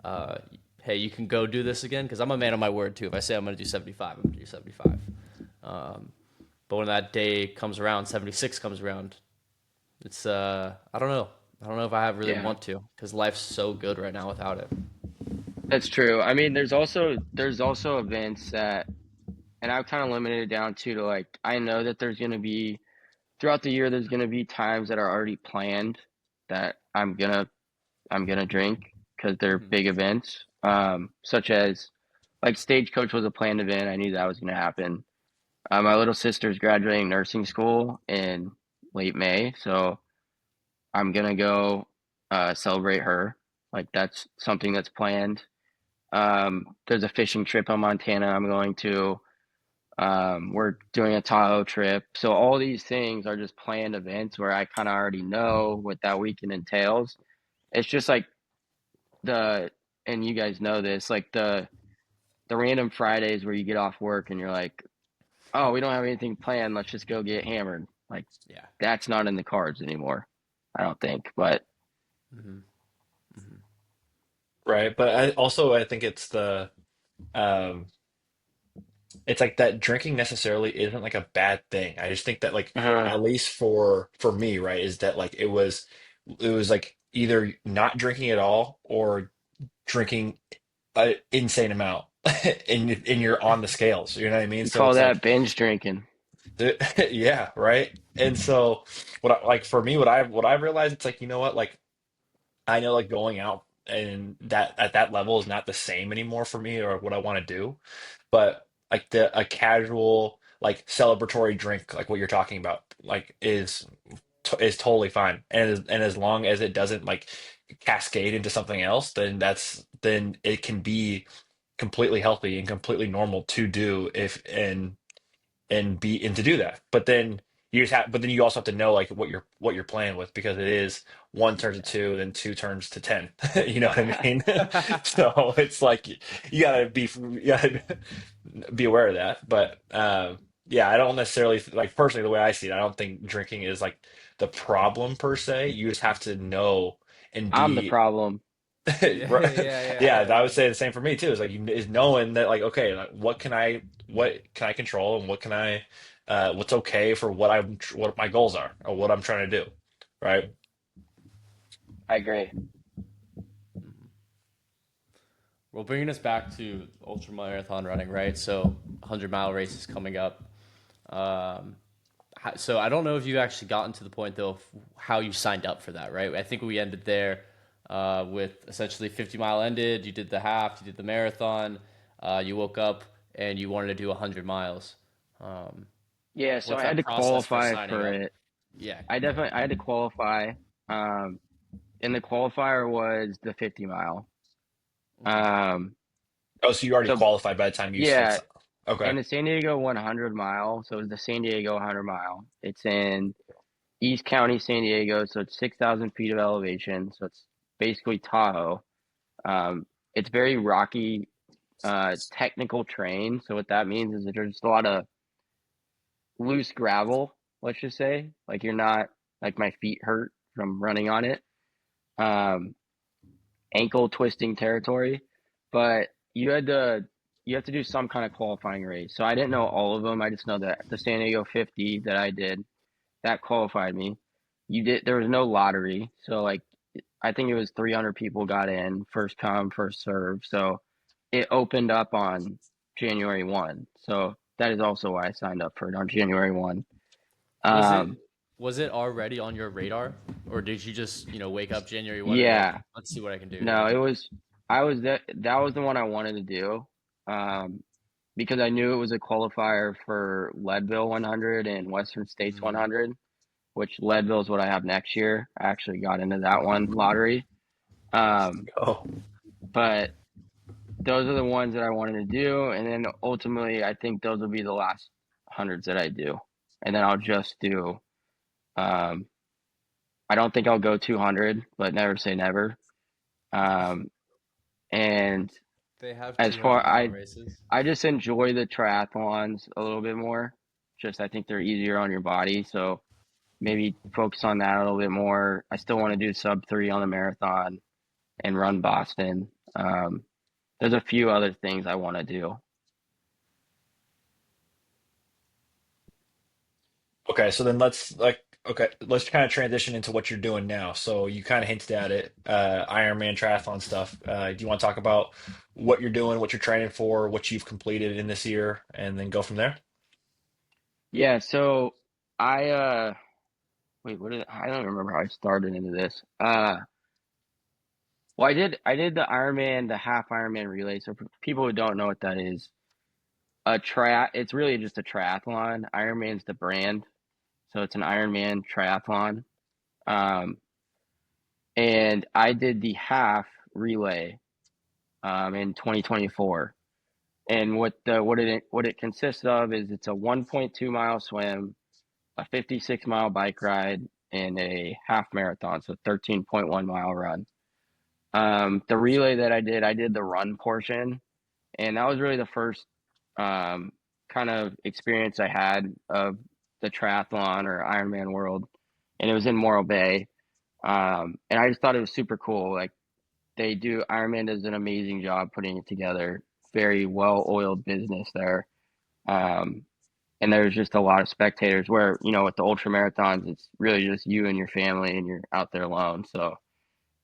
uh, hey, you can go do this again. Because I'm a man of my word too. If I say I'm going to do 75, I'm going to do 75. But when that day comes around, 76 comes around, it's I don't know. I don't know if I have really Yeah, want to, because life's so good right now without it. that's true. I mean, there's also events that, and I've kind of limited it down to like I know that there's gonna be throughout the year there's gonna be times that are already planned that I'm gonna drink because they're Hmm. big events, such as like Stagecoach was a planned event. I knew that was gonna happen. My little sister's graduating nursing school in late May, so I'm gonna go celebrate her. Like that's something that's planned. There's a fishing trip in Montana I'm going to. We're doing a Tahoe trip. So all these things are just planned events where I kind of already know what that weekend entails. It's just like the, and you guys know this, like the random Fridays where you get off work and you're like, oh, we don't have anything planned. Let's just go get hammered. Like Yeah. that's not in the cards anymore. I don't think. But Hmm. Hmm. Right. But I think um it's like that drinking necessarily isn't like a bad thing. I just think that like uh, at least for me, right, is that like it was like either not drinking at all or drinking an insane amount and you're on the scales. You know what I mean? you So call it's like that binge drinking. yeah, right. And so like for me what I realized it's like you know what like I know like going out and that at that level is not the same anymore for me or what I want to do. But like the a casual like celebratory drink like what you're talking about like is totally fine. And as long as it doesn't like cascade into something else, then it can be completely healthy and completely normal to do if and to do that. But then you also have to know like what you're playing with because it is one turns to Yeah. two, then two turns to 10. You know what I mean? So it's like you gotta be aware of that. But yeah, I don't necessarily like personally the way I see it, I don't think drinking is like the problem per se. You just have to know and I'm the be problem. Yeah. right. Yeah. Yeah, Yeah. I would say the same for me too. Is like is knowing that like okay, like what can I control and what's okay for what my goals are or what I'm trying to do. Right. I agree. Well, bringing us back to ultra marathon running, right? So, 100-mile race is coming up. Um, so I don't know if you actually gotten to the point though of how you signed up for that, right? I think we ended there with essentially 50-mile ended. You did the half, you did the marathon. You woke up and you wanted to do 100 miles. Um, Yeah, so what's I had that to process for qualify signing for up? it. Yeah. I had to qualify. Um, and the qualifier was the 50 mile. Mhm. Um, Oh, so you already so qualified by the time you hit. yeah, Okay. and the San Diego 100 mile. So it was the San Diego 100 mile. It's in East County, San Diego. So it's 6,000 feet of elevation. So it's basically Tahoe. It's very rocky, technical terrain. So what that means is that there's just a lot of loose gravel, let's just say. Like you're not like my feet hurt from running on it. Um, Ankle twisting territory, but you have to do some kind of qualifying race. So I didn't know all of them. I just know that the San Diego 50 that I did that qualified me. There was no lottery, so like I think it was 300 people got in, first come, first serve. So it opened up on January 1. So that is also why I signed up for it on January 1. Was it Um, was it already on your radar, or did you just wake up January 1 and like yeah, let's see what I can do no, here? it was I was that was the one I wanted to do. Um, because I knew it was a qualifier for Leadville 100 and Western States Mm. 100, which Leadville is what I have next year. I actually got into that one lottery. Um, Oh, but those are the ones that I wanted to do. And then ultimately, I think those will be the last hundreds that I do. And then I'll just do, um, I don't think I'll go 200, but never say never. Um, and They have as 200 far, mile races. I just enjoy the triathlons a little bit more. Just, I think they're easier on your body. So maybe focus on that a little bit more. I still want to do sub 3 on the marathon and run Boston. There's a few other things I want to do. okay. So then let's kind of transition into what you're doing now. So you kind of hinted at it, Ironman triathlon stuff. Do you want to talk about what you're doing, what you're training for, what you've completed in this year, and then go from there? Yeah, so I wait, I don't remember how I started into this. Well, I did the Ironman, the half Ironman relay. So for people who don't know what that is, it's really just a triathlon. Ironman's the brand, so it's an Ironman triathlon. Um, and I did the half relay in 2024. And what it consists of is it's a 1.2 mile swim, a 56-mile bike ride, and a half marathon, so 13.1 mile run. The relay that I did the run portion, and that was really the first um, kind of experience I had of the triathlon or Ironman world, and it was in Morro Bay. And I just thought it was super cool. Like Ironman does an amazing job putting it together. Very well-oiled business there. Um, and there's just a lot of spectators where, with the ultra marathons, it's really just you and your family and you're out there alone. So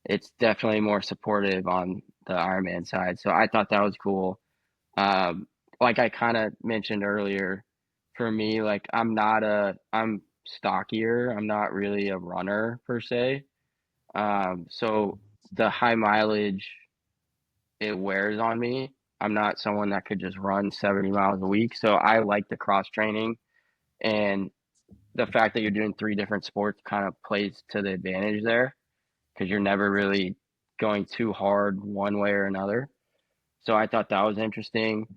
it's definitely more supportive on the Ironman side. So I thought that was cool. Um, like I kind of mentioned earlier, for me, like I'm stockier. I'm not really a runner per se. So the high mileage, it wears on me. I'm not someone that could just run 70 miles a week. So I like the cross training, and the fact that you're doing three different sports kind of plays to the advantage there because you're never really going too hard one way or another. So I thought that was interesting.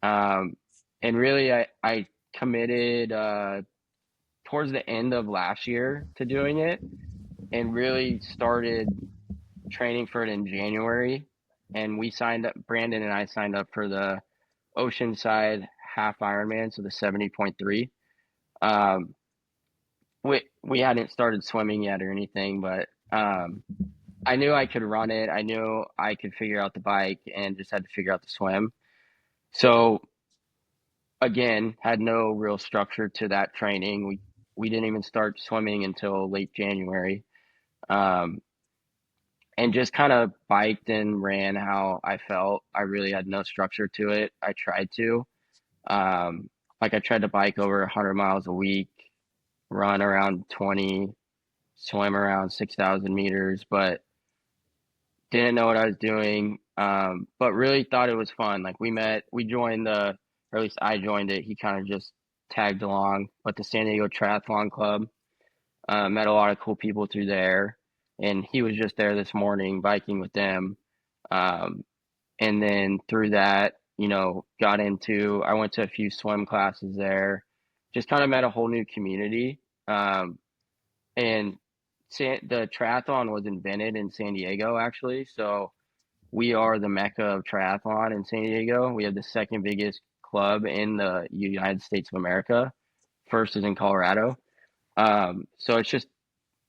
Um, and really, I committed towards the end of last year to doing it and really started training for it in January. And Brandon and I signed up for the Oceanside half Ironman, so the 70.3. Um, we hadn't started swimming yet or anything, but I knew I could run it. I knew I could figure out the bike and just had to figure out the swim. So again, had no real structure to that training. We didn't even start swimming until late January. Um, and just kind of biked and ran how I felt. I really had no structure to it. I tried to. Um, like I tried to bike over 100 miles a week, run around 20, swim around 6,000 meters, but didn't know what I was doing. But really thought it was fun. Like we joined or at least I joined it. He kind of just tagged along, but the San Diego Triathlon Club, met a lot of cool people through there. And he was just there this morning biking with them. Um, and then through that, I went to a few swim classes there, just kind of met a whole new community. And the triathlon was invented in San Diego, actually. So we are the mecca of triathlon in San Diego. We have the second biggest club in the United States of America. First is in Colorado. So it's just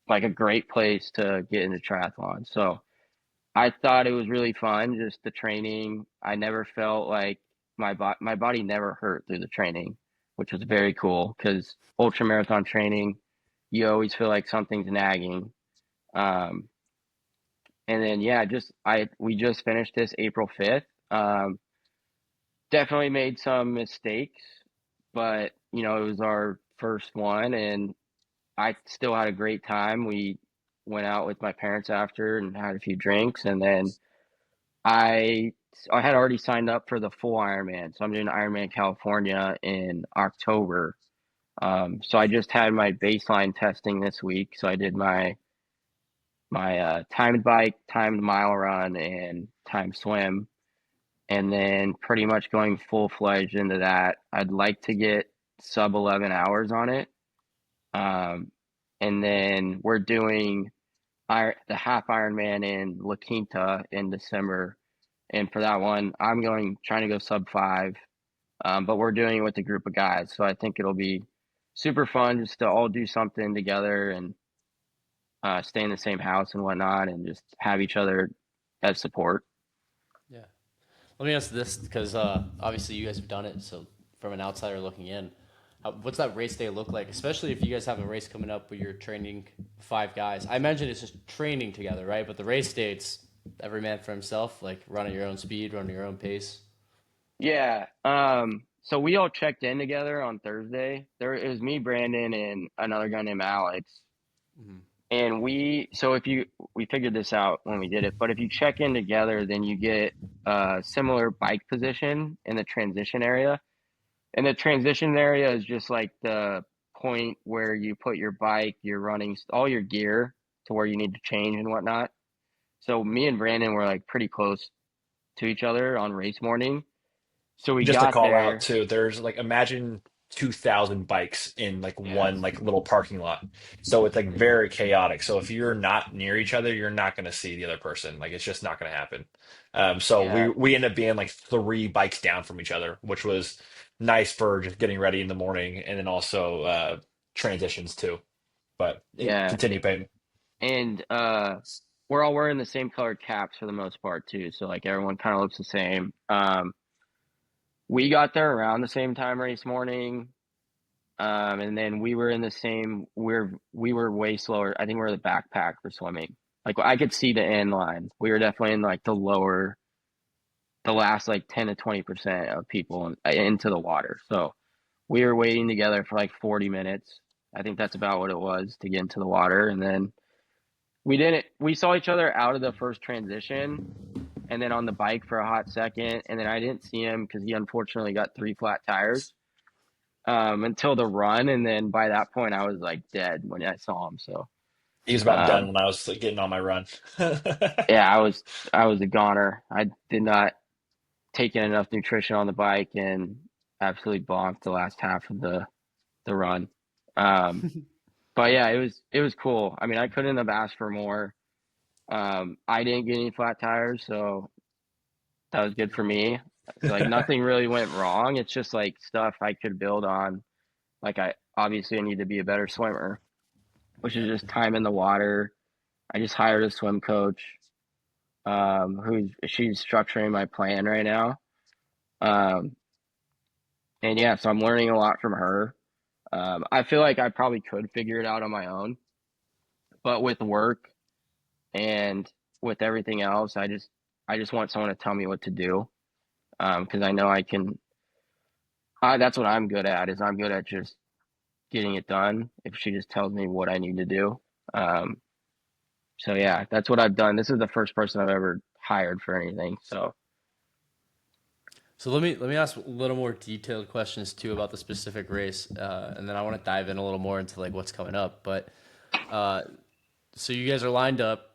like a great place to get into triathlon. So I thought it was really fun, just the training. I never felt like my body never hurt through the training, which was very cool because ultra marathon training, you always feel like something's nagging. Um, and then yeah, just I we just finished this April 5th. Definitely made some mistakes, but it was our first one and I still had a great time. We went out with my parents after and had a few drinks, and then I I had already signed up for the full Ironman, so I'm doing Ironman California in October. So I just had my baseline testing this week. So I did my timed bike, timed mile run, and timed swim, and then pretty much going full fledged into that. I'd like to get sub 11 hours on it. Um, and then we're doing the half Ironman in La Quinta in December. And for that one, I'm trying to go sub 5. But we're doing it with a group of guys. So I think it'll be super fun just to all do something together and stay in the same house and whatnot and just have each other as support. Yeah. Let me ask this because obviously you guys have done it. So from an outsider looking in, what's that race day look like? Especially if you guys have a race coming up where you're training 5 guys. I imagine it's just training together, right? But the race day, it's every man for himself, like run at your own speed, run at your own pace. Yeah. So we all checked in together on Thursday. It was me, Brandon, and another guy named Alex. Mm-hmm. And we figured this out when we did it, but if you check in together, then you get a similar bike position in the transition area. And the transition area is just like the point where you put your bike, your running, all your gear to where you need to change and whatnot. So me and Brandon were like pretty close to each other on race morning. So we Just to got call out there. too, there's like imagine 2,000 bikes in like Yeah. one like little parking lot. So it's like very chaotic. So if you're not near each other, you're not going to see the other person. Like it's just not going to happen. So we Yeah, we end up being like 3 bikes down from each other, which was nice for just getting ready in the morning and then also transitions too. But yeah. continue, Peyton. And we're all wearing the same colored caps for the most part too. So like everyone kind of looks the same. We got there around the same time race morning. And then we were in the same we were way slower. I think we were the backpack for swimming. Like I could see the end line. We were definitely in like the last like 10 to 20% of people into the water. So we were waiting together for like 40 minutes. I think that's about what it was to get into the water. And then we saw each other out of the first transition and then on the bike for a hot second. And then I didn't see him because he unfortunately got 3 flat tires until the run. And then by that point, I was like dead when I saw him. So, He was about done um, when I was like, getting on my run. yeah, I was a goner. I did not take in enough nutrition on the bike and absolutely bonked the last half of the run. Um, but yeah, it was cool. I mean, I couldn't have asked for more. I didn't get any flat tires, so that was good for me. So like nothing really went wrong. It's just like stuff I could build on. Like I need to be a better swimmer, which is Yeah. just time in the water. I just hired a swim coach, she's structuring my plan right now. Um, and yeah, so I'm learning a lot from her. I feel like I probably could figure it out on my own, but with work and with everything else, I just want someone to tell me what to do. Because I know I can. That's what I'm good at. Is I'm good at just getting it done. If she just tells me what I need to do. Um, so yeah, that's what I've done. This is the first person I've ever hired for anything. So So let me ask a little more detailed questions too about the specific race, and then I want to dive in a little more into like what's coming up. But uh, so you guys are lined up,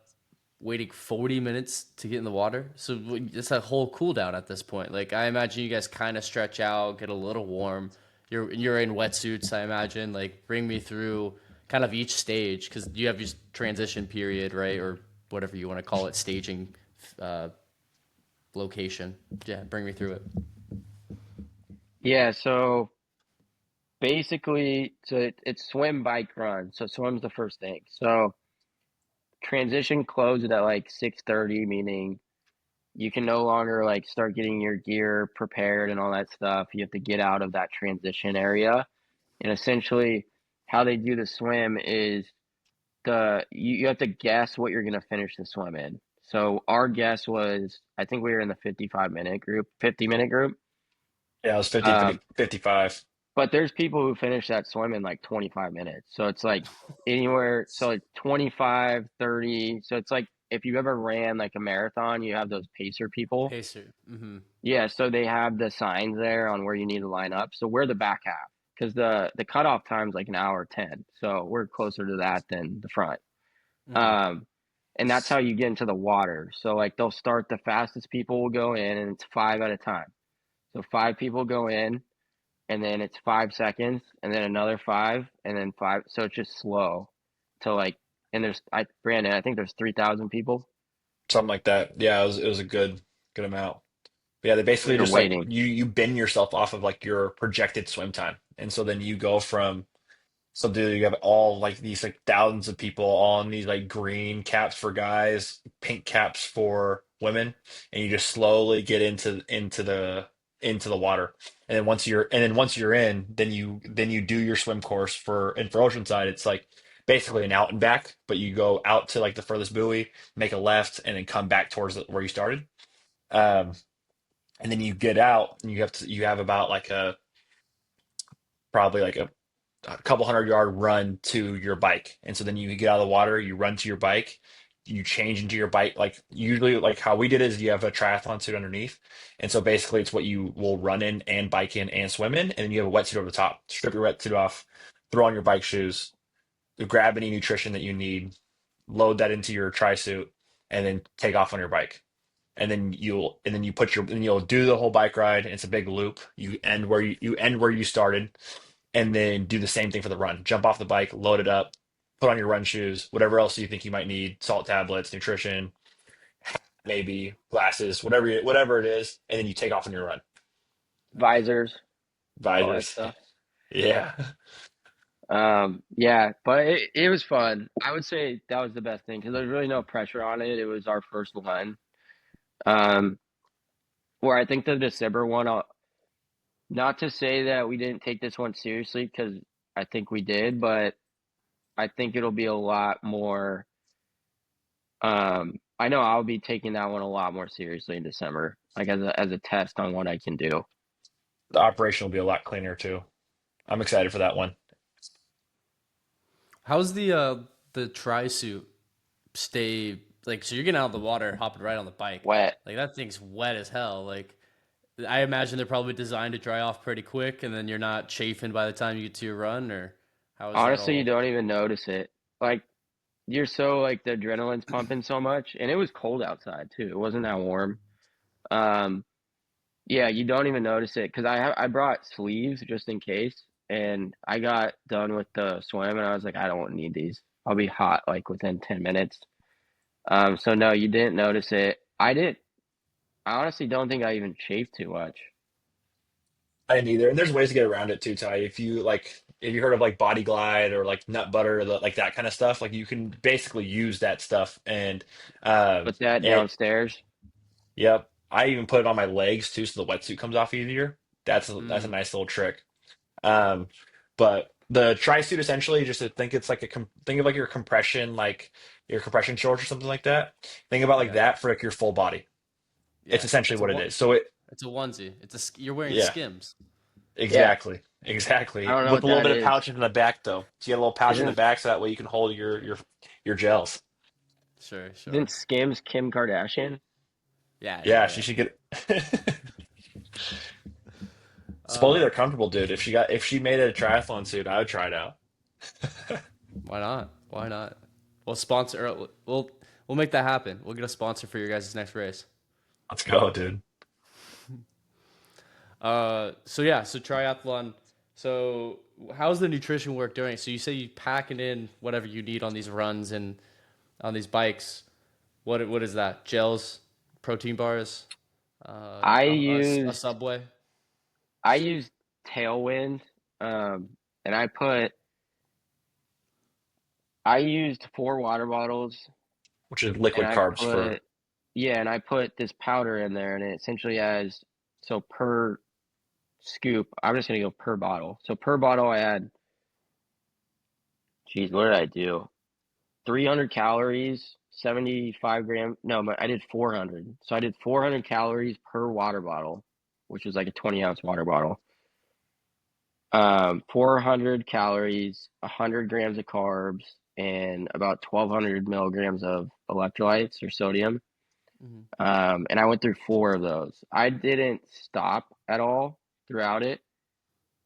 waiting 40 minutes to get in the water. So it's a whole cool down at this point. Like I imagine you guys kind of stretch out, get a little warm. You're in wetsuits, I imagine. Like bring me through kind of each stage, because you have your transition period, right, or whatever you want to call it, staging uh, location. Yeah, bring me through it. Yeah, so basically, it's swim, bike, run. So swim's the first thing. So transition closes at like 6:30, meaning you can no longer like start getting your gear prepared and all that stuff. You have to get out of that transition area. And essentially, how they do the swim is you have to guess what you're gonna finish the swim in. So our guess was, I think we were in the 55-minute group, 50-minute group. Yeah, it was 50, Um, 50, 55. but there's people who finish that swim in like 25 minutes. So it's like anywhere, so like 25, 30. So it's like if you ever ran like a marathon, you have those pacer people. Pacer. Mm-hmm. Yeah, so they have the signs there on where you need to line up. So we're the back half because the cutoff time's like an hour 10. So we're closer to that than the front. Mm-hmm. Um, and that's how you get into the water. So like they'll start, the fastest people will go in and it's five at a time. So five people go in and then it's 5 seconds and then another five and then five. So it's just slow to like, and Brandon, I think there's 3,000 people. Something like that. Yeah, it was a good amount. But yeah, they We basically were just like waiting. you bend yourself off of like your projected swim time. And so then you go from so dude, you have all like these like thousands of people all in these like green caps for guys, pink caps for women, and you just slowly get into the water. And then once you're in, then you do your swim course for Oceanside, it's like basically an out and back, but you go out to like the furthest buoy, make a left, and then come back towards where you started. Um, and then you get out and you have about like a probably like a couple 100 yard run to your bike. And so then you get out of the water, you run to your bike, you change into your bike. Like usually, like how we did is you have a triathlon suit underneath. And so basically, it's what you will run in and bike in and swim in. And then you have a wetsuit over the top. Strip your wetsuit off, throw on your bike shoes, grab any nutrition that you need, load that into your tri suit, and then take off on your bike. And then you do the whole bike ride. It's a big loop. You end where you started, and then do the same thing for the run. Jump off the bike, load it up, put on your run shoes, whatever else you think you might need, salt tablets, nutrition, maybe glasses, whatever it is, and then you take off on your run. Visors, all that Visors. stuff. Yeah. Yeah, but it was fun. I would say that was the best thing because there's really no pressure on it. It was our first one. Um, where I think the December one, not to say that we didn't take this one seriously because I think we did, but I think it'll be a lot more. I know I'll be taking that one a lot more seriously in December, like as a test on what I can do. The operation will be a lot cleaner too. I'm excited for that one. How's the tri suit stay like? So you're getting out of the water, hopping right on the bike. Wet. Like that thing's wet as hell. Like I imagine they're probably designed to dry off pretty quick, and then you're not chafing by the time you get to your run. Or how is that Honestly, you all? don't even notice it. Like you're so like the adrenaline's pumping so much, and it was cold outside too. It wasn't that warm. Um, Yeah, you don't even notice it because I brought sleeves just in case, and I got done with the swim and I was like, I don't need these. I'll be hot like within 10 minutes. So no, you didn't notice it. I didn't. I honestly don't think I even chafed too much. I didn't either. And there's ways to get around it too, Ty. If you heard of like Body Glide or like nut butter, like that kind of stuff, like you can basically use that stuff. And Put that it downstairs. Yep. I even put it on my legs too, so the wetsuit comes off easier. That's a Mm, nice little trick. Um, but the tri-suit essentially just to think it's like think of like your compression shorts or something like that. Think about like yeah, that for like your full body. It's yeah. essentially what it is. So it It's a onesie. You're wearing yeah, Skims. Yeah, exactly. I don't know With what a little that bit of is. pouch in the back though. So you get a little pouch in the Isn't back so that way you can hold your gels. Sure, sure. isn't Skims Kim Kardashian? Yeah, Yeah, yeah, she should get yeah. supposedly they're comfortable, dude. If she made it a triathlon suit, I would try it out. Why not? Why not? We'll sponsor. We'll make that happen. We'll get a sponsor for your guys' next race. Let's go, dude. So yeah, so triathlon. So how's the nutrition work during? So you say you packing in whatever you need on these runs and on these bikes. What is that? Gels, protein bars, I a used Subway. I used Tailwind, and I used 4 water bottles, which is and liquid I carbs for put yeah, and I put this powder in there, and it essentially has so per scoop. I'm just gonna go per bottle. So per bottle, I had, geez, what did I do? 300 calories, 75 gram. No, but I did 400. So I did 400 calories per water bottle, which was like a 20-ounce water bottle. 400 calories, 100 grams of carbs, and about 1,200 milligrams of electrolytes or sodium. Hmm. And I went through 4 of those. I didn't stop at all throughout it.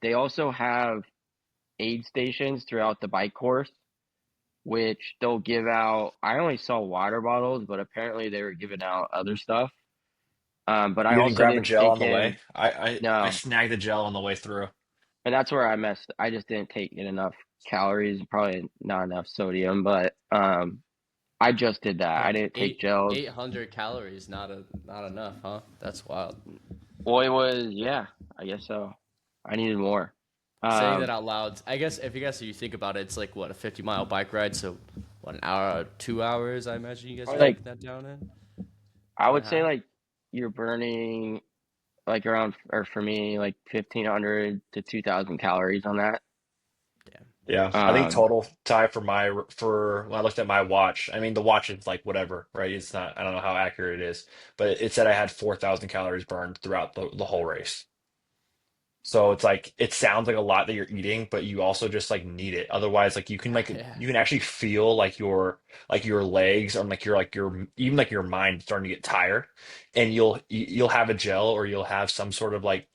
They also have aid stations throughout the bike course, which they'll give out. I only saw water bottles, but apparently they were giving out other stuff. But I you didn't also grab a didn't gel take on the in, way. I no, snagged the gel on the way through. and that's where I messed. I just didn't take in enough calories, probably not enough sodium, but I just did that. I Damn, didn't take gels. 800 calories, not enough, huh? That's wild. Well, it was, yeah, I guess so. I needed more. Saying that Um, out loud, I guess if you think about it, it's like what a 50-mile bike ride. So what, an hour, 2 hours? I imagine you guys are Probably like, breaking that down in I in would say half. like you're burning like around, or for me, like 1,500 to 2,000 calories on that. Damn. Yeah, I think Um, total time for when I looked at my watch. I mean, the watch is like whatever, right? It's not. I don't know how accurate it is, but it said I had 4,000 calories burned throughout the whole race. So it's like it sounds like a lot that you're eating, but you also just like need it. Otherwise, Yeah. you can actually feel like your legs or like your even like your mind starting to get tired, and you'll have a gel or you'll have some sort of like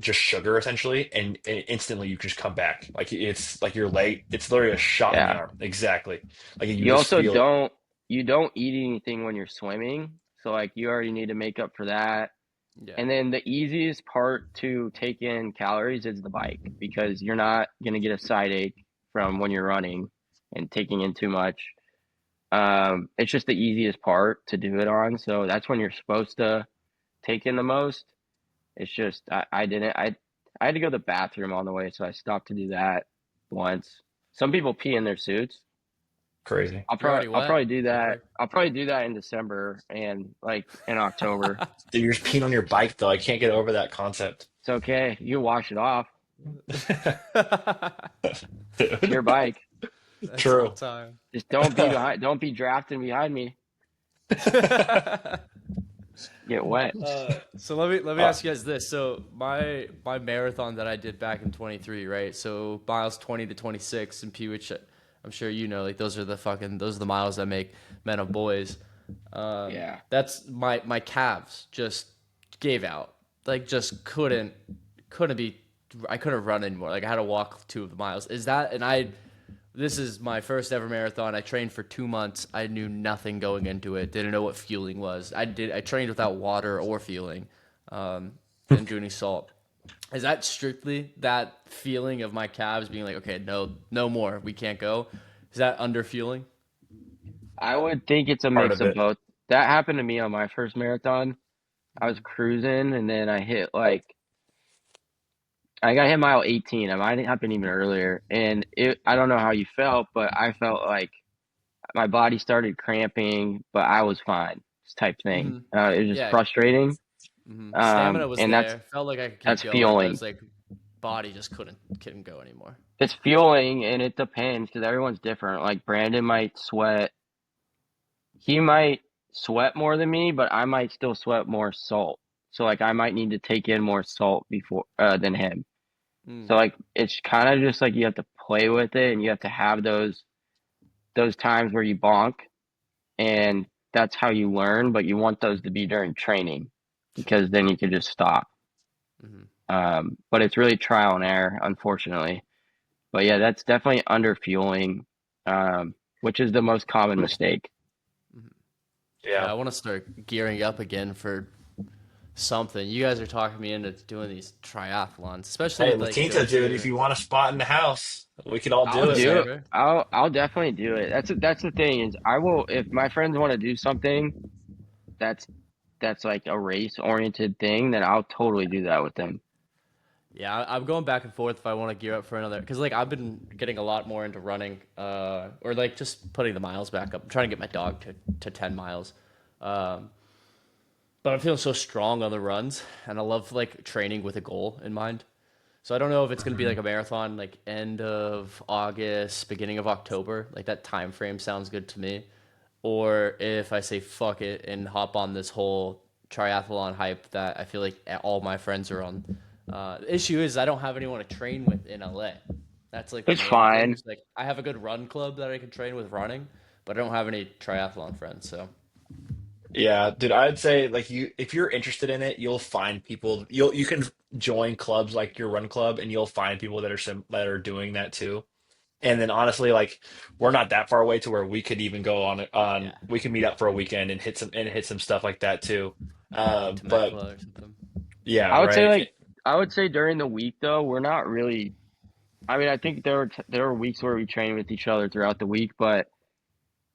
just sugar essentially, and instantly you just come back. Like it's like your leg, it's literally a shot in the yeah. arm. Exactly. Like you You just also feel it. don't eat anything when you're swimming. So like you already need to make up for that. Yeah. And then the easiest part to take in calories is the bike because you're not gonna get a side ache from when you're running and taking in too much. It's just the easiest part to do it on. So that's when you're supposed to take in the most. It's just I didn't I had to go to the bathroom on the way, so I stopped to do that once. Some people pee in their suits. Crazy. You're already I'll wet. probably do You're that. already... I'll probably do that in December and like in October. Dude, you're just peeing on your bike though. I can't get over that concept. It's okay. You can wash it off. It's your Dude, bike. That's all true. time. Just don't be behind. Don't be drafting behind me. Get wet. So let me Uh, ask you guys this. So my marathon that I did back in 23, right? So miles 20 to 26 in P, which I'm sure you know, like those are the miles that make men of boys. Yeah. That's my calves just gave out. Like just couldn't be. I couldn't run anymore. Like I had to walk 2 of the miles. Is that and I This is my first ever marathon. I trained for 2 months. I knew nothing going into it. Didn't know what fueling was. I trained without water or fueling. Didn't do any salt. Is that strictly that feeling of my calves being like, okay, no more, we can't go? Is that under fueling? I would think it's a part mix of of it. both. That happened to me on my first marathon. I was Mm-hmm. cruising and then I got hit mile 18. It might have happened even earlier. And I don't know how you felt, but I felt like my body started cramping, but I was fine. This type thing. Mm-hmm. It was just Yeah. frustrating. Mm-hmm. Stamina was And there. Felt like I could keep that's going, but fueling. it's like body just couldn't go anymore. It's fueling, and it depends because everyone's different. Like Brandon might sweat. He might sweat more than me, but I might still sweat more salt. So like I might need to take in more salt before than him. So Mm. like it's kind of just like you have to play with it, and you have to have those times where you bonk, and that's how you learn. But you want those to be during training because then you can just stop. Mm-hmm. But it's really trial and error, unfortunately. But yeah, that's definitely under fueling, which is the most common mistake. Mm-hmm. Yeah, Yeah. I want to start gearing up again for something. You guys are talking me into doing these triathlons, especially Hey, with La like Quinta, dude, if go-to. you want a spot in the house, we could all I'll do For it, do man. it. sure. I'll definitely do it. That's the thing is I will if my friends want to do something that's that's like a race oriented thing, then I'll totally do that with them. Yeah, I'm going back and forth if I want to gear up for another because like I've been getting a lot more into running, or like just putting the miles back up. I'm trying to get my dog to 10 miles, um, but I'm feeling so strong on the runs, and I love like training with a goal in mind. So I don't know if it's gonna be like Mhm. a marathon, like end of August, beginning of October. Like that time frame sounds good to me. Or if I say fuck it and hop on this whole triathlon hype that I feel like all my friends are on. The issue is I don't have anyone to train with in LA. That's like the It's main thing. fine. Is like I have a good run club that I can train with running, but I don't have any triathlon friends. So Yeah, dude, I'd say like if you're interested in it, you'll find people. You can join clubs like your run club, and you'll find people that are doing that too. And then honestly, like we're not that far away to where we could even go on yeah, we could meet up for a weekend and hit some stuff like that too. like But Temecula or something. yeah, I would say right. like I would say during the week though, we're not really I mean, I think there were weeks where we trained with each other throughout the week, but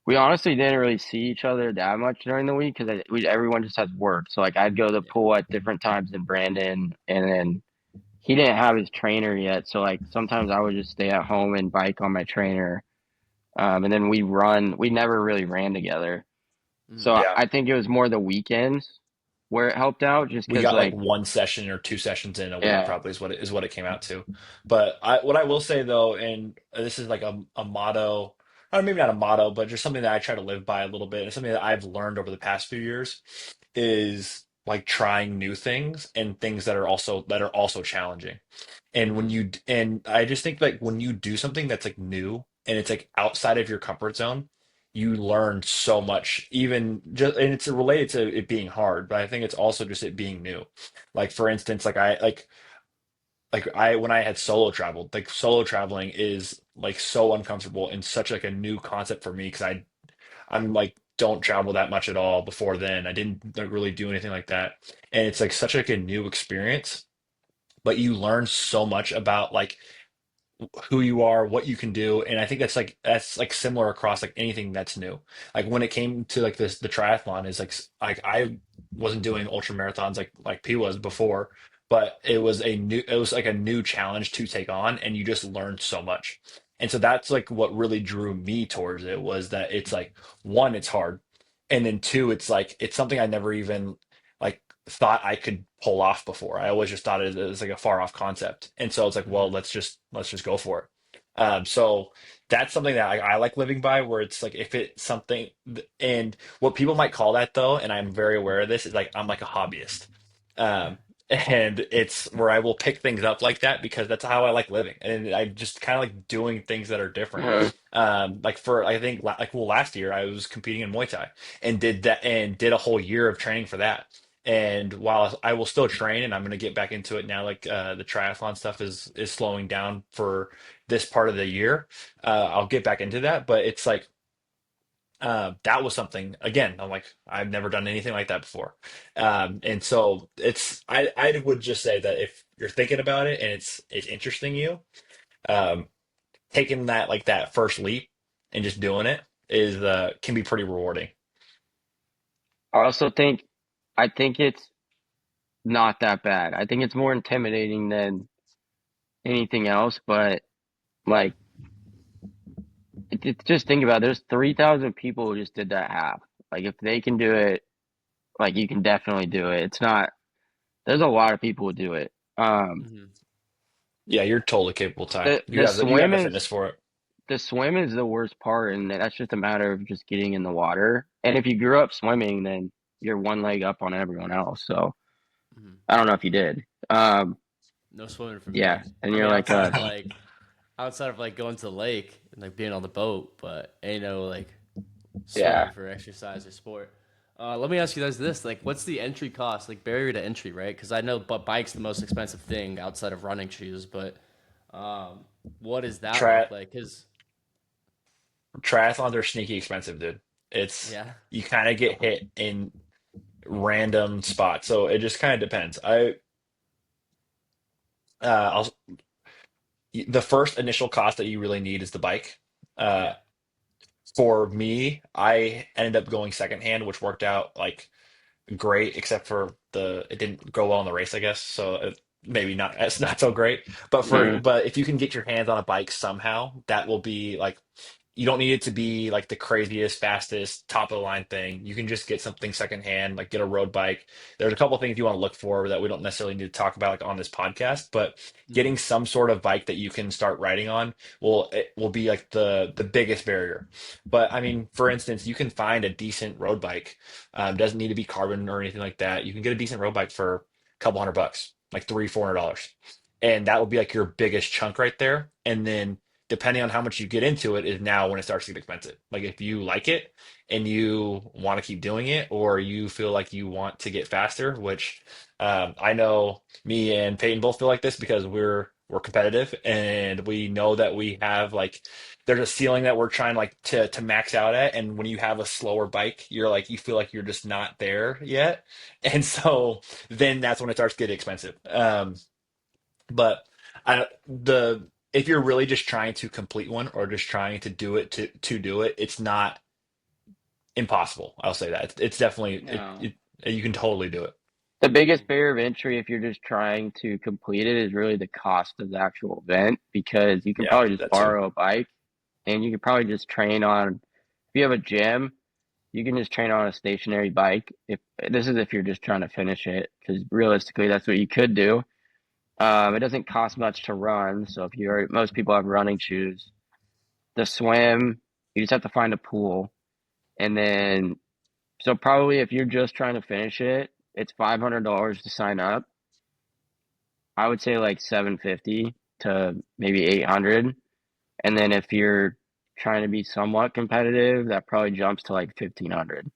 we honestly didn't really see each other that much during the week because everyone just has work. So like I'd go to the Yeah. pool at different times than Brandon, and then he didn't have his trainer yet. So like sometimes I would just stay at home and bike on my trainer, and then we run. We never really ran together. So Mm. Yeah. I think it was more the weekends where it helped out, just We because got like like one session or two sessions in a week yeah, probably is what it came out to. But what I will say though, and this is like a motto, or maybe not a motto, but just something that I try to live by a little bit, and something that I've learned over the past few years is like trying new things and things that are also challenging. And Mm-hmm. and I just think like when you do something that's like new and it's like outside of your comfort zone, you learn so much, even just, and it's related to it being hard, but I think it's also just it being new. Like for instance, when I had solo traveled, like solo traveling is like so uncomfortable and such like a new concept for me because I'm like don't travel that much at all before then. I didn't like, really do anything like that. And it's like such like a new experience, but you learn so much about like who you are, what you can do, and I think that's like similar across like anything that's new. Like when it came to like this, the triathlon is like I wasn't doing ultra marathons like P was before, but it was like a new challenge to take on, and you just learned so much. And so that's like what really drew me towards it was that it's like one, it's hard, and then two, it's like it's something I never even like thought I could pull off before. I always just thought it was like a far off concept. And so it's like, well, Mm-hmm. let's just go for it. So that's something that I like living by where it's like if it's something and what people might call that though, and I'm very aware of this, is like I'm like a hobbyist. And it's where I will pick things up like that because that's how I like living. And I just kind of like doing things that are different. Like for I think like well last year I was competing in Muay Thai and did a whole year of training for that. And while I will still train and I'm going to get back into it now, like the triathlon stuff is slowing down for this part of the year. I'll get back into that, but it's like that was something again. I'm like I've never done anything like that before, and so I would just say that if you're thinking about it and it's interesting you, um, taking that like that first leap and just doing it is can be pretty rewarding. I also think I think it's not that bad. I think it's more intimidating than anything else, but like just think about it. There's 3,000 people who just did that half. Like if they can do it, like you can definitely do it. It's not. There's a lot of people who do it. Mm-hmm. Yeah, you're totally capable, Ty. The You have swim the fitness is for it. the swim is the worst part, and that's just a matter of just getting in the water. And if you grew up swimming, then you're one leg up on everyone else. So Mm-hmm. I don't know if you did. No swimming for Yeah, me. and I you're mean, like outside of like going to the lake and like being on the boat, but ain't no like yeah. swimming for exercise or sport. Let me ask you guys this: like, what's the entry cost, like barrier to entry, right? Because I know, but bike's the most expensive thing outside of running shoes. But um, what does that Tri look like? Because Triathlons are sneaky expensive, dude. It's yeah, you kind of get hit in random spots. So it just kind of depends. I'll the first initial cost that you really need is the bike. Uh, Yeah. for me, I ended up going secondhand, which worked out like great, except for the it didn't go well in the race, I guess. So maybe not it's not so great. Mm, But if you can get your hands on a bike somehow, that will be like you don't need it to be like the craziest, fastest, top of the line thing. You can just get something secondhand, like get a road bike. There's a couple of things you want to look for that we don't necessarily need to talk about like on this podcast, but Mm-hmm. getting some sort of bike that you can start riding on will be like the biggest barrier. But I mean, for instance, you can find a decent road bike. Doesn't need to be carbon or anything like that. You can get a decent road bike for a couple $100, like $300, $400, and that will be like your biggest chunk right there. And then depending on how much you get into it is now when it starts to get expensive. Like if you like it and you want to keep doing it, or you feel like you want to get faster, which I know me and Peyton both feel like this because we're competitive and we know that we have like there's a ceiling that we're trying like to max out at, and when you have a slower bike you're like you feel like you're just not there yet, and so then that's when it starts getting expensive. But the if you're really just trying to complete one or just trying to do it to do it, it's not impossible. I'll say that it's definitely no. you can totally do it. The biggest barrier of entry if you're just trying to complete it is really the cost of the actual event because you can Yeah, probably just that too. borrow a bike and you can probably just train on, if you have a gym, you can just train on a stationary bike. If this is if you're just trying to finish it, because realistically that's what you could do. It doesn't cost much to run, so if you're most people have running shoes. The swim, you just have to find a pool, and then so probably if you're just trying to finish it, it's $500 to sign up. I would say like 750 to maybe 800. And then if you're trying to be somewhat competitive, that probably jumps to like 1500.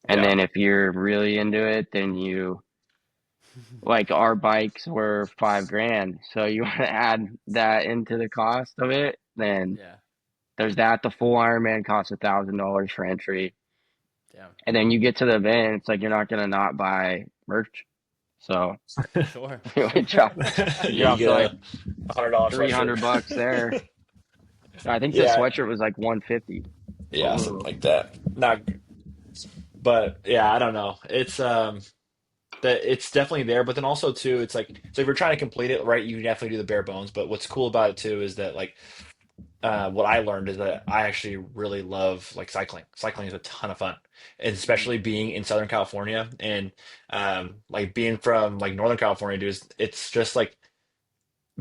And Yeah, then if you're really into it, then you like our bikes were 5 grand. So you want to add that into the cost of it, then Yeah. there's that. The full Ironman costs $1,000 for entry. Damn. And then you get to the event, it's like you're not gonna not buy merch. So Sure. we Sure. yeah, you dropped get to like $100 sweatshirt. 300 bucks there. I think the Yeah, sweatshirt was like 150. yeah, something Oh, like that. Not, but yeah, I don't know. It's that it's definitely there, but then also too, it's like so if you're trying to complete it, right, you definitely do the bare bones. But what's cool about it too is that like what I learned is that I actually really love like cycling. Cycling is a ton of fun, and Mhm. especially being in Southern California and like being from like Northern California, dude. It's just like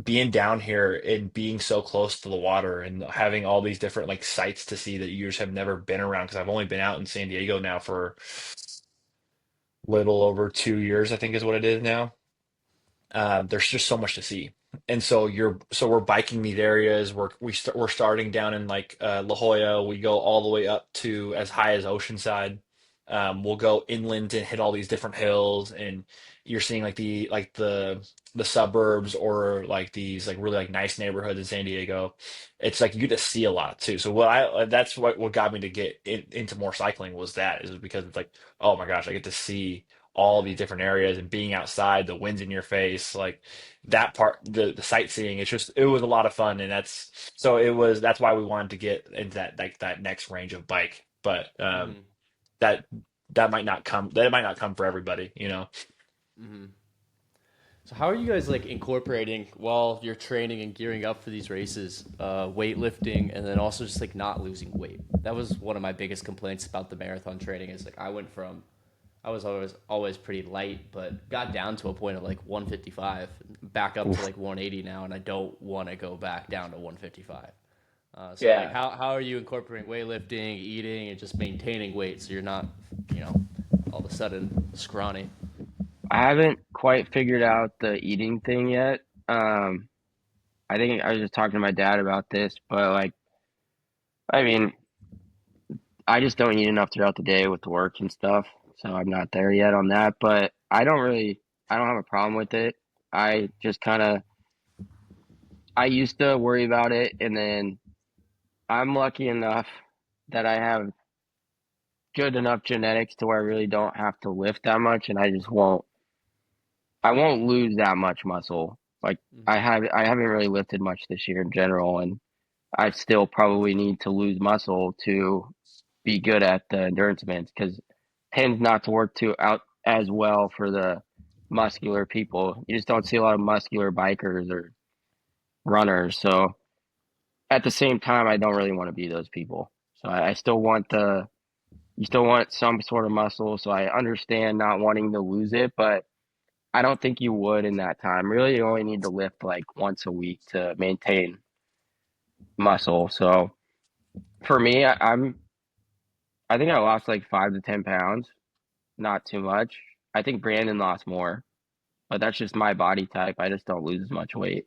being down here and being so close to the water and having all these different like sights to see that you just have never been around. Because I've only been out in San Diego now for little over 2 years, I think is what it is now. There's just so much to see. And so we're biking these areas. We're starting down in like La Jolla. We go all the way up to as high as Oceanside. We'll go inland and hit all these different hills, and you're seeing like the suburbs or like these like really like nice neighborhoods in San Diego. It's like you get to see a lot too. So that's what got me to get into more cycling was that is because it's like, oh my gosh, I get to see all Yeah. these different areas and being outside, the wind's in your face, like that part, the sightseeing. It's just it was a lot of fun, and that's why we wanted to get into that like that next range of bike. But Mhm. that that might not come for everybody, you know. Mhm. So how are you guys like incorporating while you're training and gearing up for these races, weightlifting, and then also just like not losing weight? That was one of my biggest complaints about the marathon training. Is like I was always pretty light, but got down to a point of like 155, back up to Oof. like 180 now, and I don't want to go back down to 155. So like Yeah. how are you incorporating weightlifting, eating, and just maintaining weight so you're not, you know, all of a sudden scrawny? I haven't quite figured out the eating thing yet. I think I was just talking to my dad about this, but like, I mean, I just don't eat enough throughout the day with work and stuff, so I'm not there yet on that. But I don't have a problem with it. I just kind of, I used to worry about it, and then I'm lucky enough that I have good enough genetics to where I really don't have to lift that much, and I won't lose that much muscle. Like Hmm. I haven't really lifted much this year in general, and I still probably need to lose muscle to be good at the endurance events because tends not to work too out as well for the muscular people. You just don't see a lot of muscular bikers or runners. So at the same time, I don't really want to be those people. So I still want you still want some sort of muscle. So I understand not wanting to lose it, but I don't think you would in that time. Really, you only need to lift like once a week to maintain muscle. So for me, I think I lost like 5 to 10 pounds, not too much. I think Brandon lost more, but that's just my body type. I just don't lose as much weight.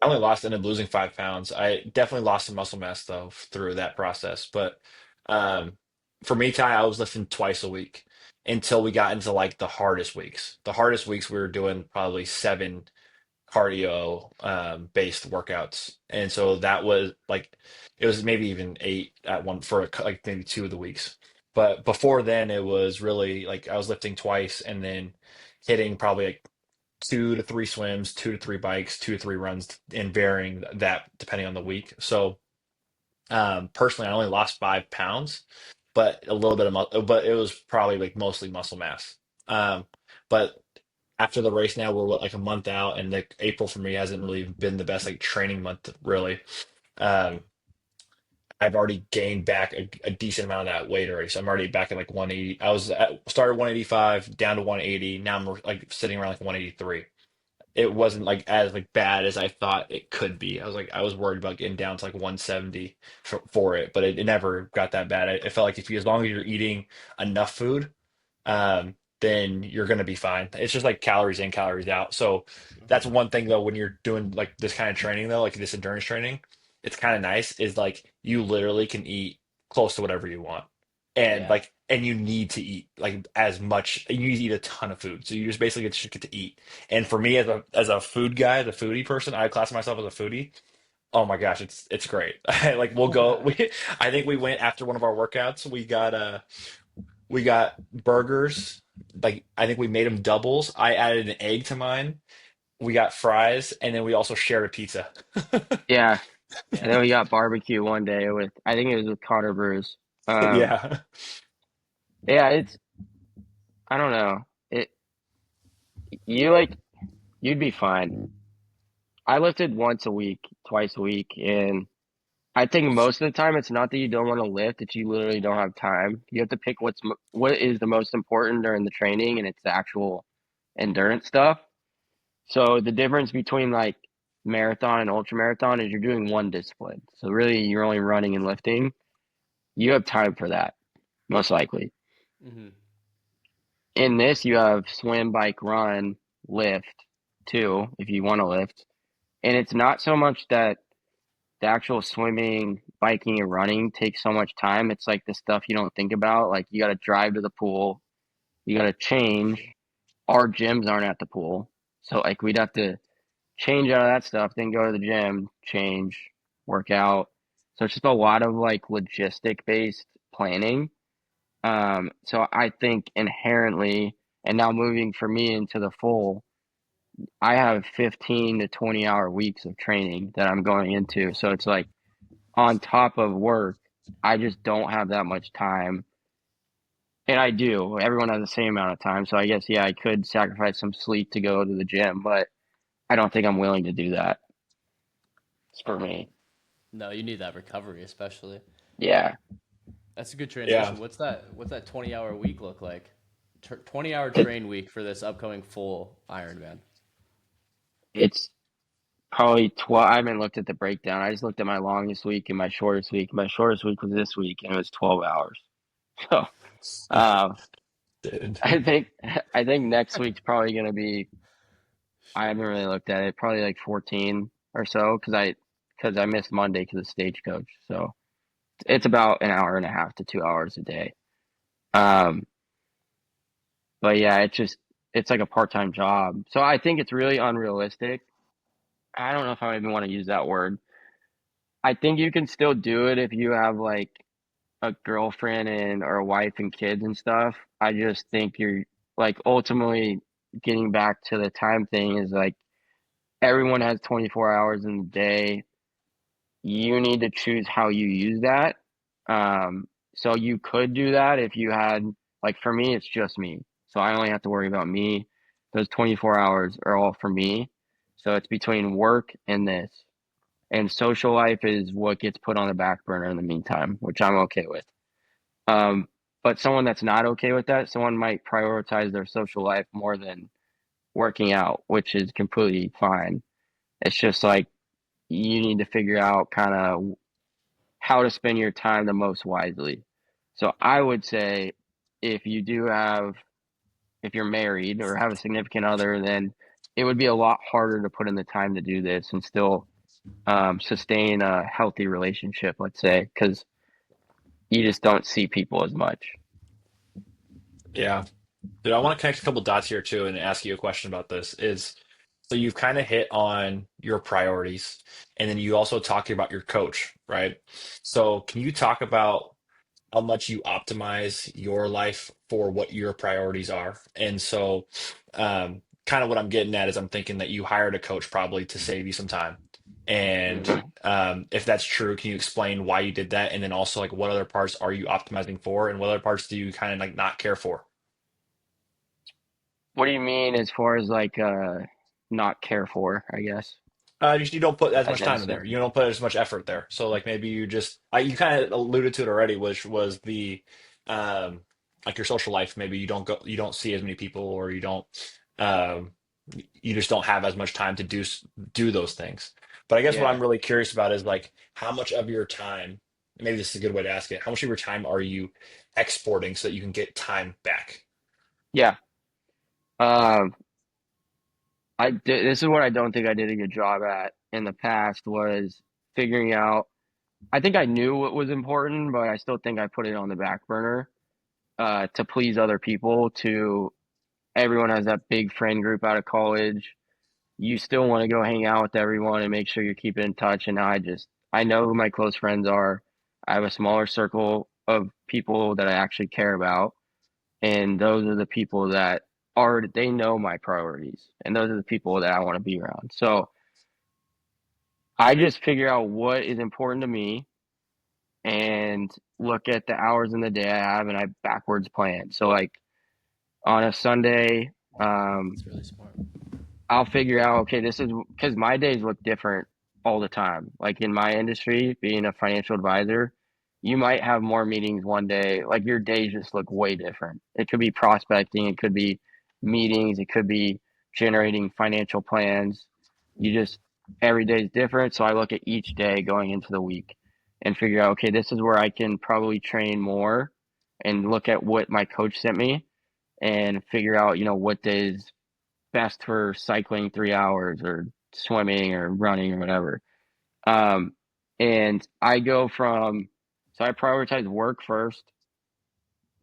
I only lost ended up losing 5 pounds. I definitely lost some muscle mass though through that process. But um, for me, Ty, I was lifting twice a week until we got into like the hardest weeks. The hardest weeks we were doing probably seven cardio based workouts, and so that was like it was maybe even eight at one for like maybe 2 of the weeks. But before then, it was really like I was lifting twice and then hitting probably like 2 to 3 swims, 2 to 3 bikes, 2 to 3 runs, and varying that depending on the week. So personally, I only lost 5 pounds, but a little bit of but it was probably like mostly muscle mass. But after the race now, we're what, like a month out, and like April for me hasn't really been the best like training month really. Um, I've already gained back a decent amount of that weight already. So I'm already back at like 180. Started 185 down to 180. Now I'm like sitting around like 183. It wasn't like as like bad as I thought it could be. I was worried about getting down to like 170 for it, but it never got that bad. It felt like if you as long as you're eating enough food, then you're gonna be fine. It's just like calories in, calories out. So that's Hmm. one thing though when you're doing like this kind of training though, like this endurance training, it's kind of nice is like you literally can eat close to whatever you want. And Yeah. like and you need to eat like as much you need to eat a ton of food. So you just basically just get to eat. And for me as a food guy, as a foodie person, I class myself as a foodie. Oh my gosh, it's great. Like we'll go I think we went after one of our workouts, we got burgers. Like I think we made them doubles. I added an egg to mine. We got fries, and then we also shared a pizza. Yeah, Yeah. and then we got barbecue one day with I think it was with Connor Brews. Um, Yeah. yeah, it's I don't know. It you like you'd be fine. I lifted once a week, twice a week, and I think most of the time it's not that you don't want to lift, it's you literally don't have time. You have to pick what is the most important during the training, and it's the actual endurance stuff. So the difference between like marathon and ultra marathon is you're doing one discipline. So really you're only running and lifting. You have time for that, most likely. Hmm. In this you have swim, bike, run, lift too, if you want to lift. And it's not so much that the actual swimming, biking, and running takes so much time. It's like the stuff you don't think about. Like you got to drive to the pool, you got to change. Our gyms aren't at the pool, so like we'd have to change out of that stuff, then go to the gym, change, work out. So it's just a lot of like logistic based planning. So I think inherently, and now moving for me into the full, I have 15 to 20 hour weeks of training that I'm going into. So it's like on top of work, I just don't have that much time. And I do. Everyone has the same amount of time. So I guess, yeah, I could sacrifice some sleep to go to the gym, but I don't think I'm willing to do that. It's for me. No, you need that recovery, especially. Yeah. That's a good Yeah. transition. What's that 20-hour week look like? 20-hour It, train week for this upcoming full Ironman. it's probably 12. I haven't looked at the breakdown. I just looked at my longest week and my shortest week. My shortest week was this week and it was 12 hours. So, um, Dude. I think next week's probably going to be, I haven't really looked at it, probably like 14 or so because I missed Monday because of stagecoach. So it's about an hour and a half to 2 hours a day. Um, but yeah, it's like a part-time job. So I think it's really unrealistic. I don't know if I even want to use that word. I think you can still do it if you have like a girlfriend and or a wife and kids and stuff, I just think you're like ultimately getting back to the time thing is like everyone has 24 hours in the day. You need to choose how you use that. So you could do that if you had, like for me, it's just me. So I only have to worry about me. Those 24 hours are all for me. So it's between work and this. And social life is what gets put on the back burner in the meantime, which I'm okay with. Um, but someone that's not okay with that, someone might prioritize their social life more than working out, which is completely fine. It's just like you need to figure out kind of how to spend your time the most wisely. So I would say if you do have, if you're married or have a significant other, then it would be a lot harder to put in the time to do this and still sustain a healthy relationship, let's say, because you just don't see people as much. Yeah. Dude, I want to connect a couple dots here too and ask you a question about this. Is so you've kind of hit on your priorities, and then you also talk about your coach, right? So can you talk about how much you optimize your life for what your priorities are? And so, kind of what I'm getting at is I'm thinking that you hired a coach probably to save you some time. And Mhm. if that's true, can you explain why you did that? And then also, like, what other parts are you optimizing for, and what other parts do you kind of like not care for? What do you mean as far as like not care for, I guess, You don't put as as much in a time in there. sense? You don't put as much effort there. So like maybe you just you kind of alluded to it already, which was the um like your social life. Maybe you don't see as many people, or you don't um you just don't have as much time to do those things. But I guess what Yeah. I'm really curious about is like how much of your time, maybe this is a good way to ask it, how much of your time are you exporting so that you can get time back? Yeah. Um, this is what I don't think I did a good job at in the past was figuring out. I think I knew what was important, but I still think I put it on the back burner to please other people. To everyone has that big friend group out of college. You still want to go hang out with everyone and make sure you're keeping in touch. And now I know who my close friends are. I have a smaller circle of people that I actually care about, and those are the people that are they know my priorities, and those are the people that I want to be around. So I just figure out what is important to me and look at the hours in the day I have, and I backwards plan. So like on a Sunday, um, It's really smart. I'll figure out, okay, this is because my days look different all the time. Like in my industry, being a financial advisor, you might have more meetings one day. Like your days just look way different. It could be prospecting, it could be meetings, it could be generating financial plans. You just, every day is different. So I look at each day going into the week and figure out, okay, this is where I can probably train more and look at what my coach sent me and figure out, what days best for cycling 3 hours or swimming or running or whatever. Um, and I go from, so I prioritize work first.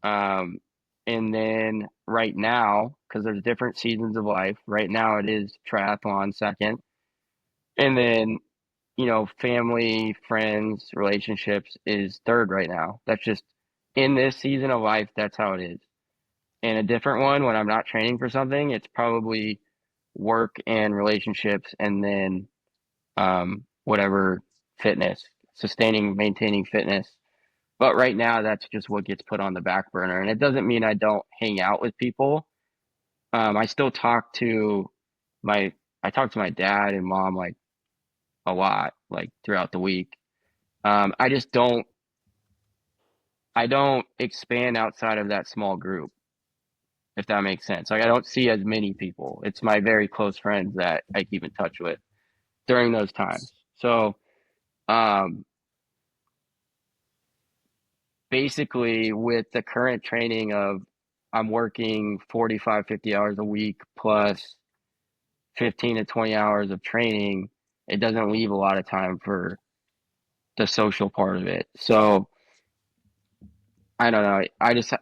Um, and then right now, because there's different seasons of life, right now it is triathlon second. And then, family, friends, relationships is third right now. That's just in this season of life, that's how it is. In a different one, when I'm not training for something, it's probably work and relationships, and then whatever fitness, sustaining, maintaining fitness. But right now, that's just what gets put on the back burner. And it doesn't mean I don't hang out with people. I still talk to my, I talk to my dad and mom like a lot, like throughout the week. I just I don't expand outside of that small group, if that makes sense. Like I don't see as many people. It's my very close friends that I keep in touch with during those times. So, um, basically with the current training of I'm working 45, 50 hours a week plus 15 to 20 hours of training, it doesn't leave a lot of time for the social part of it. So I don't know.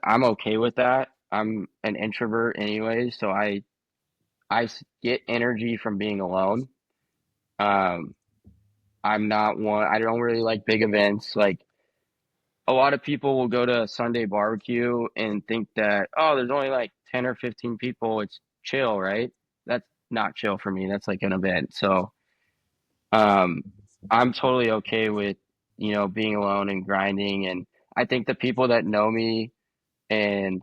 I'm okay with that. I'm an introvert anyway, so get energy from being alone. Um, I'm not one, I don't really like big events. Like a lot of people will go to a Sunday barbecue and think that, oh, there's only like 10 or 15 people. It's chill, right? That's not chill for me. That's like an event. So, um, I'm totally okay with, being alone and grinding. And I think the people that know me and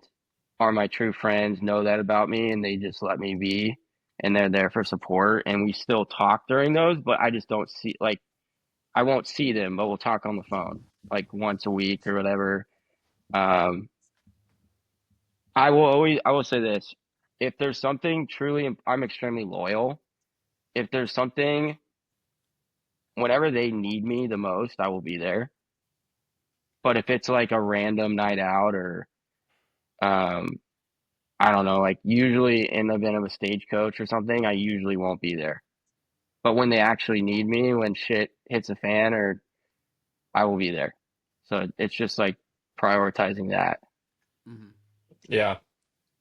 are my true friends know that about me and they just let me be and they're there for support. And we still talk during those, but I just don't see, like, I won't see them, but we'll talk on the phone like once a week or whatever. Um, I will say this. If there's something truly, I'm extremely loyal. If there's something, whenever they need me the most, I will be there. But if it's like a random night out or, um, I don't know, like usually in the event of a stagecoach or something, I usually won't be there. But when they actually need me, when shit hits a fan, or I will be there. So it's just like prioritizing that. Hmm. Yeah.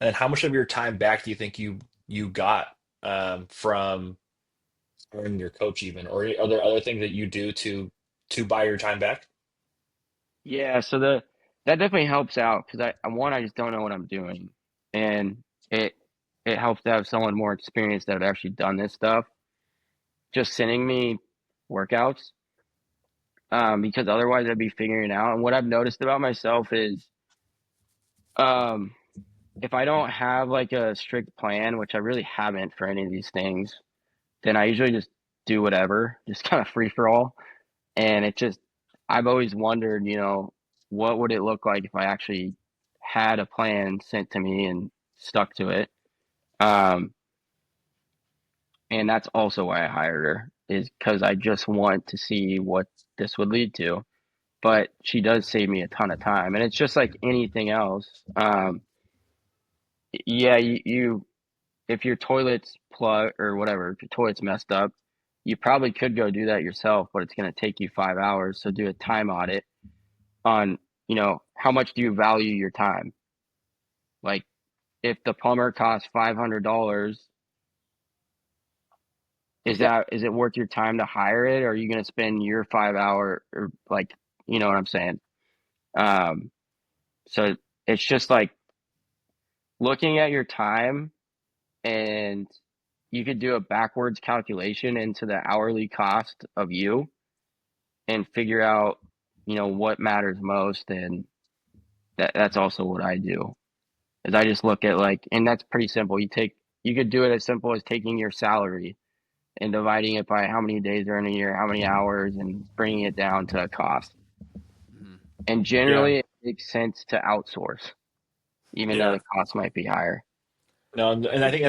And how much of your time back do you think you got from earning your coach even, or are there other things that you do to buy your time back? Yeah, so that definitely helps out because I just don't know what I'm doing, and it it helps to have someone more experienced that have actually done this stuff just sending me workouts, because otherwise I'd be figuring it out. And what I've noticed about myself is, um, if I don't have like a strict plan, which I really haven't for any of these things, then I usually just do whatever, just kind of free for all. And I've always wondered, what would it look like if I actually had a plan sent to me and stuck to it? Um, and that's also why I hired her, is because I just want to see what this would lead to. But she does save me a ton of time, and it's just like anything else. Yeah, if your toilet's plug or whatever, if your toilet's messed up, you probably could go do that yourself, but it's going to take you 5 hours. So do a time audit on, how much do you value your time? Like if the plumber costs $500, is it worth your time to hire it, or are you going to spend your 5 hour or like, you know what I'm saying? Um, so it's just like looking at your time, and you could do a backwards calculation into the hourly cost of you and figure out, what matters most. And that's also what I do. Is I just look at like, and that's pretty simple. You could do it as simple as taking your salary and dividing it by how many days are in a year, how many hours, and bringing it down to a cost. Hmm. And Yeah. generally, it makes sense to outsource, even though Yeah. the cost might be higher. No, and I think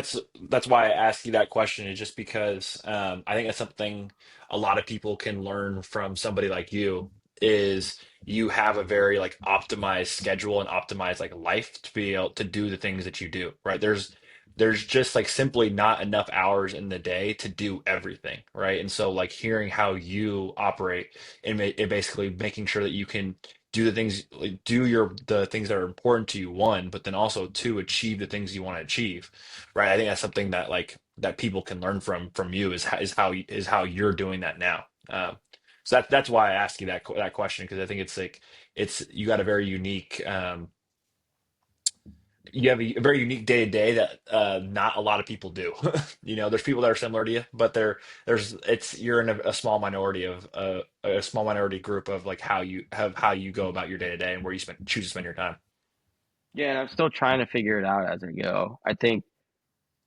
that's why I asked you that question is just because I think that's something a lot of people can learn from somebody like you is you have a very like optimized schedule and optimized like life to be able to do the things that you do, right? There's just like simply not enough hours in the day to do everything, right? And so like hearing how you operate and basically making sure that you can do the things like the things that are important to you, one, but then also two, achieve the things you want to achieve, right? I think that's something that like that people can learn from you is how you're doing that now. So that's why I asked you that question, because I think it's like it's you got a very unique you have a very unique day to day that not a lot of people do. There's people that are similar to you, but you're in a small minority of a small minority group of like how you go about your day to day and where you choose to spend your time. Yeah, and I'm still trying to figure it out as I go. I think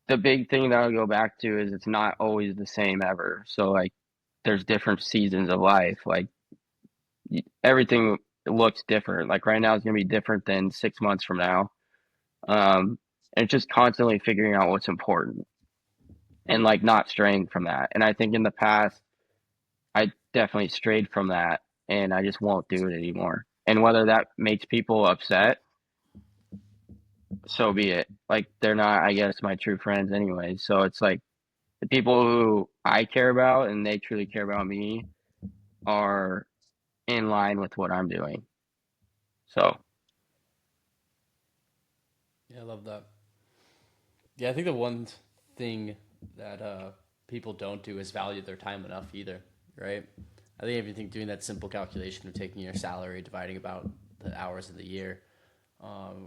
the big thing that I'll go back to is it's not always the same ever. So like there's different seasons of life. Like everything looks different. Like right now is going to be different than 6 months from now. And it's just constantly figuring out what's important and like not straying from that. And I think in the past, I definitely strayed from that and I just won't do it anymore. And whether that makes people upset, so be it. Like they're not, I guess, my true friends anyway. So it's like the people who I care about and they truly care about me are in line with what I'm doing. So Yeah, I love that. Yeah, I think the one thing that people don't do is value their time enough either, right? I think if you think doing that simple calculation of taking your salary, dividing about the hours of the year,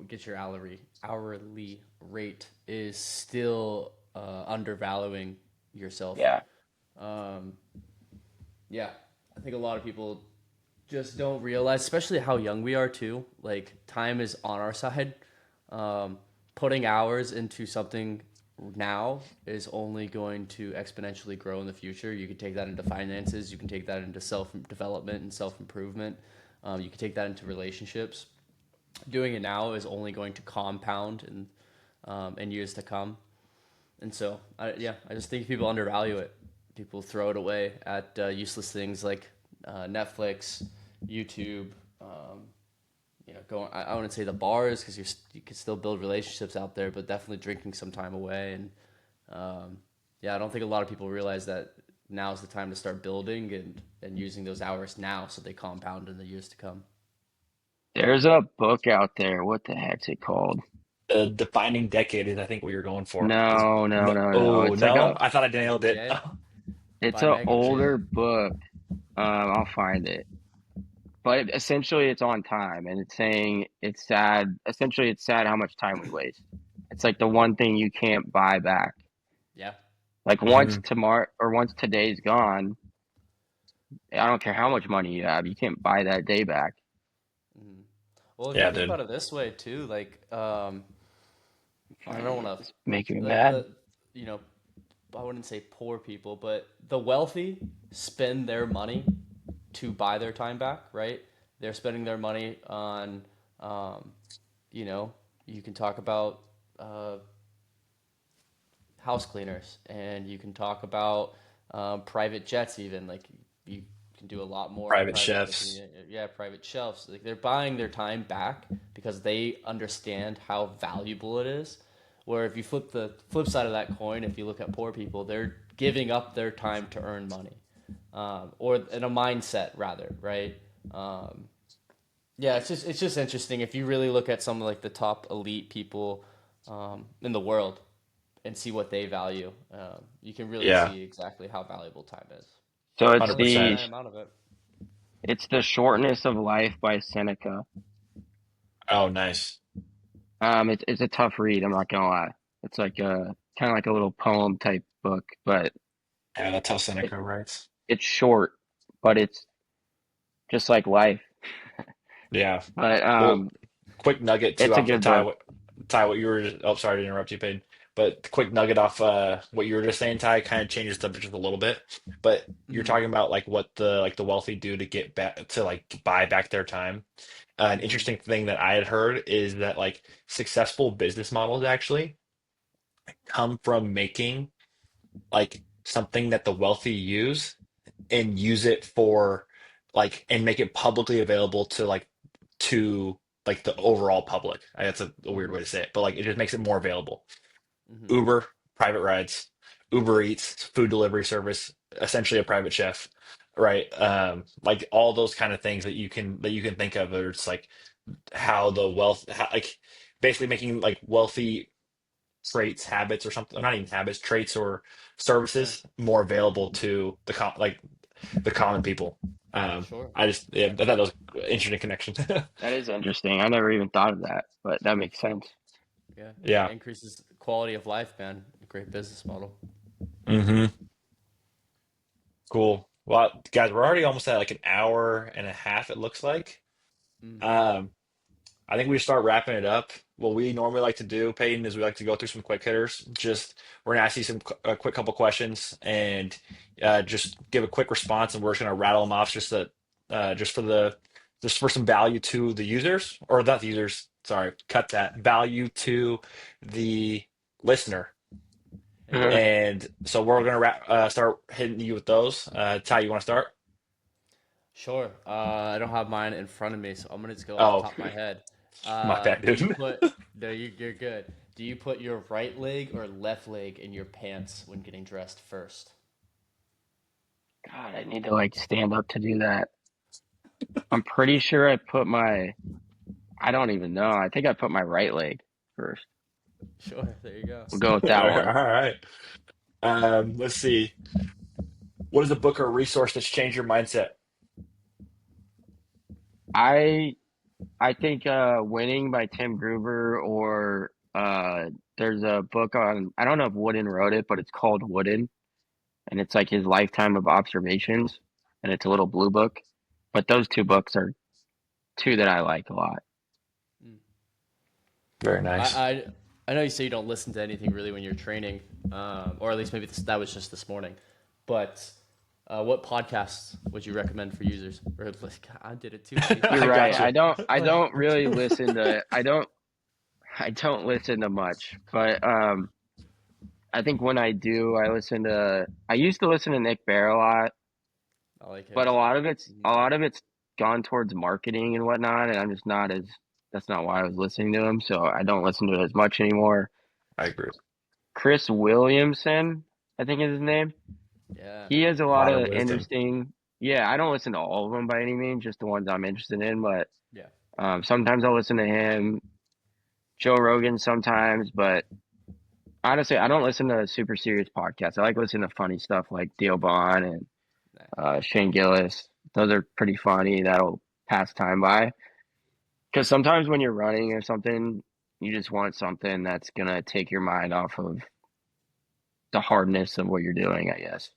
get your hourly rate is still undervaluing yourself. Yeah. Um, yeah, I think a lot of people just don't realize, especially how young we are too. Like time is on our side. Um, Putting hours into something now is only going to exponentially grow in the future. You can take that into finances. You can take that into self development and self improvement. You can take that into relationships. Doing it now is only going to compound in years to come. And so, I just think people undervalue it. People throw it away at useless things like Netflix, YouTube. Going. I wouldn't say the bars because you can still build relationships out there, but definitely drinking some time away. And I don't think a lot of people realize that now's the time to start building and using those hours now so they compound in the years to come. There's a book out there. What the heck's it called? The defining decade is, I think, what you're going for. No, no, No, no, no. oh It's like no, I thought I nailed it. J it's by a Meg J. older book. I'll find it. But essentially, it's on time, and it's saying it's sad. Essentially, it's sad how much time we waste. It's like the one thing you can't buy back. Yeah. Like once Mhm. tomorrow or once today's gone, I don't care how much money you have, you can't buy that day back. Mhm. Well, if you Yeah, think dude. about it this way too, like I Finding don't it. want It's making me to mad. you know I wouldn't say poor people, but the wealthy spend their money to buy their time back, right? They're spending their money on, um, you know, you can talk about uh, house cleaners, and you can talk about private jets. Even like you can do a lot more on Private private jets. chefs. Yeah, private shelves. Like they're buying their time back because they understand how valuable it is. Where if you flip the flip side of that coin, if you look at poor people, they're giving up their time to earn money, or in a mindset rather, right? Um, yeah, it's just interesting if you really look at some of like the top elite people in the world and see what they value. You can really Yeah, see exactly how valuable time is. So I it's don't spend the that amount of it. Shortness of Life by Seneca. oh, nice. It's a tough read, I'm not gonna lie. It's like a kind of like a little poem type book, but Yeah, that's how it, Seneca writes. it's short, but it's just like life. Yeah. But Well, quick nugget too it's a off good book. Ty, what you were just, oh, sorry to interrupt you, Payne, but quick nugget off what you were just saying, Ty, kind of changes the subject just a little bit. But you're Mm-hmm. talking about like what the wealthy do to get back to like buy back their time. An Mm-hmm. interesting thing that I had heard is that like successful business models actually come from making like something that the wealthy use and use it for like and make it publicly available to like the overall public. That's a weird Mm-hmm. way to say it, but like it just makes it more available. Mm-hmm. Uber, private rides, Uber Eats, food delivery service, essentially a private chef, right? Like all those kind of things that you can think of. Or it's like how the wealth, how, like basically making like wealthy traits, habits, or something. Not even habits, traits or Yeah. services more available to the common people. Sure. I just yeah, I thought that was an interesting connection. That is interesting. I never even thought of that, but that makes sense. Yeah. Yeah. Increases quality of life, man. Great business model. Hmm. Cool. Well, guys, we're already almost at like an hour and a half, it looks like. Mm-hmm. Um, I think we should start wrapping it up. What we normally like to do, Peyton, is we like to go through some quick hitters. Just we're gonna ask you some a quick couple questions and just give a quick response, and we're just gonna rattle them off just for the just for some value to the users or not the users. Sorry, cut that value to the listener. Yeah. And so we're gonna start hitting you with those. Ty, you want to start? Sure. I don't have mine in front of me, so I'm gonna just go off the Oh, top of my head. my bad, Do you dude. put? No, you're good. Do you put your right leg or left leg in your pants when getting dressed first? God, I need to like stand up to do that. I'm pretty sure I don't even know. I think I put my right leg first. Sure. There you go. We'll go with All that right. one. All right. Let's see. What is a book or resource that's changed your mindset? I I think Winning by Tim Gruber or there's a book on I don't know if Wooden wrote it, but it's called Wooden and it's like his lifetime of observations and it's a little blue book. But those two books are two that I like a lot. Mm. Very nice. I I know you say you don't listen to anything really when you're training, or at least maybe that was just this morning. But what podcasts would you recommend for users? Or like, I did it too. You're I right. got you. I don't really listen to I don't listen to much, but I think when I do, I used to listen to Nick Bear a lot, I like him but a too. lot of it's Mhm. a lot of it's gone towards marketing and whatnot, and I'm just not as that's not why I was listening to him, so I don't listen to it as much anymore. I agree. Chris Williamson, I think is his name. Yeah. He has a lot Modern of wisdom. interesting. Yeah, I don't listen to all of them by any means, just the ones I'm interested in, but Yeah. sometimes I'll listen to him, Joe Rogan sometimes, but honestly, I don't listen to super serious podcasts. I like listening to funny stuff like Theo Vaughn and Nice. Shane Gillis. Those are pretty funny. That'll pass time by. Because sometimes when you're running or something, you just want something that's gonna take your mind off of the hardness of what you're doing, I guess.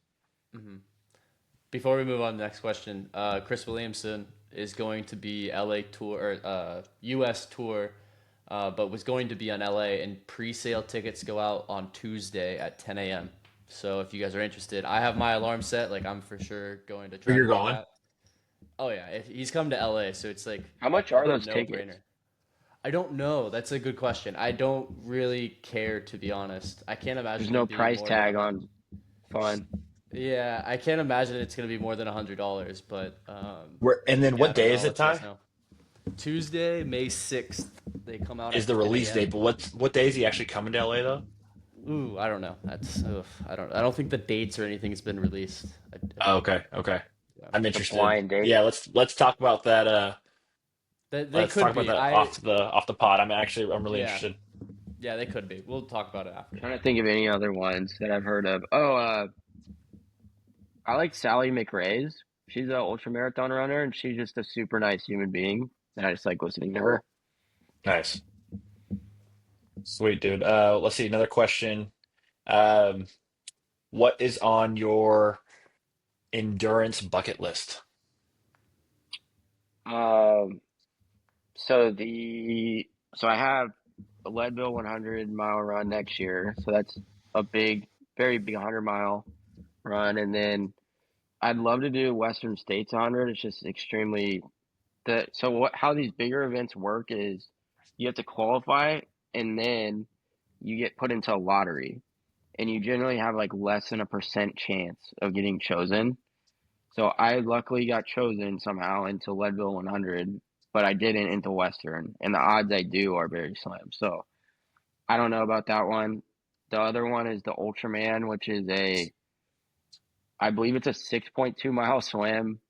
Hmm. Before we move on to the next question, Chris Williamson is going to be LA tour or US tour, but was going to be on LA, and pre-sale tickets go out on Tuesday at 10 a.m. So if you guys are interested, I have my alarm set. Like I'm for sure going to Oh, try to you're make going? that. Oh yeah, if he's come to LA, so it's like How much a are those no-brainer. tickets? I don't know. That's a good question. I don't really care to be honest. I can't There's imagine no them being price more than tag on fun. yeah, I can't imagine it's gonna be more than $100, but Where and then yeah, I what don't day know. is I'll it, let you guys Ty? know. Tuesday, May 6th. They come out Is at the 10 release date, a.m. but what day is he actually coming to LA though? Ooh, I don't know. That's I don't think the dates or anything's been released. Oh, okay, okay. Yeah. I'm It's a interested. blind date. Yeah, let's talk about that. They Let's talk could about be. that off the pod. I'm really Yeah, interested. yeah, they could be. We'll talk about it I'm after. trying to think of any other ones that I've heard of. Oh, I like Sally McRae's. She's an ultra marathon runner, and she's just a super nice human being, and I just like listening to her. Nice, sweet dude. Let's see another question. Um, what is on your endurance bucket list? Um, so I have a Leadville 100-mile run next year, so that's a big, very big 100-mile run, and then I'd love to do Western States 100. It's just extremely so what how these bigger events work is you have to qualify and then you get put into a lottery and you generally have like less than a percent chance of getting chosen. So I luckily got chosen somehow into Leadville 100, but I didn't into Western, and the odds I do are very slim. So I don't know about that one. The other one is the Ultraman, which is I believe it's a 6.2 mile swim,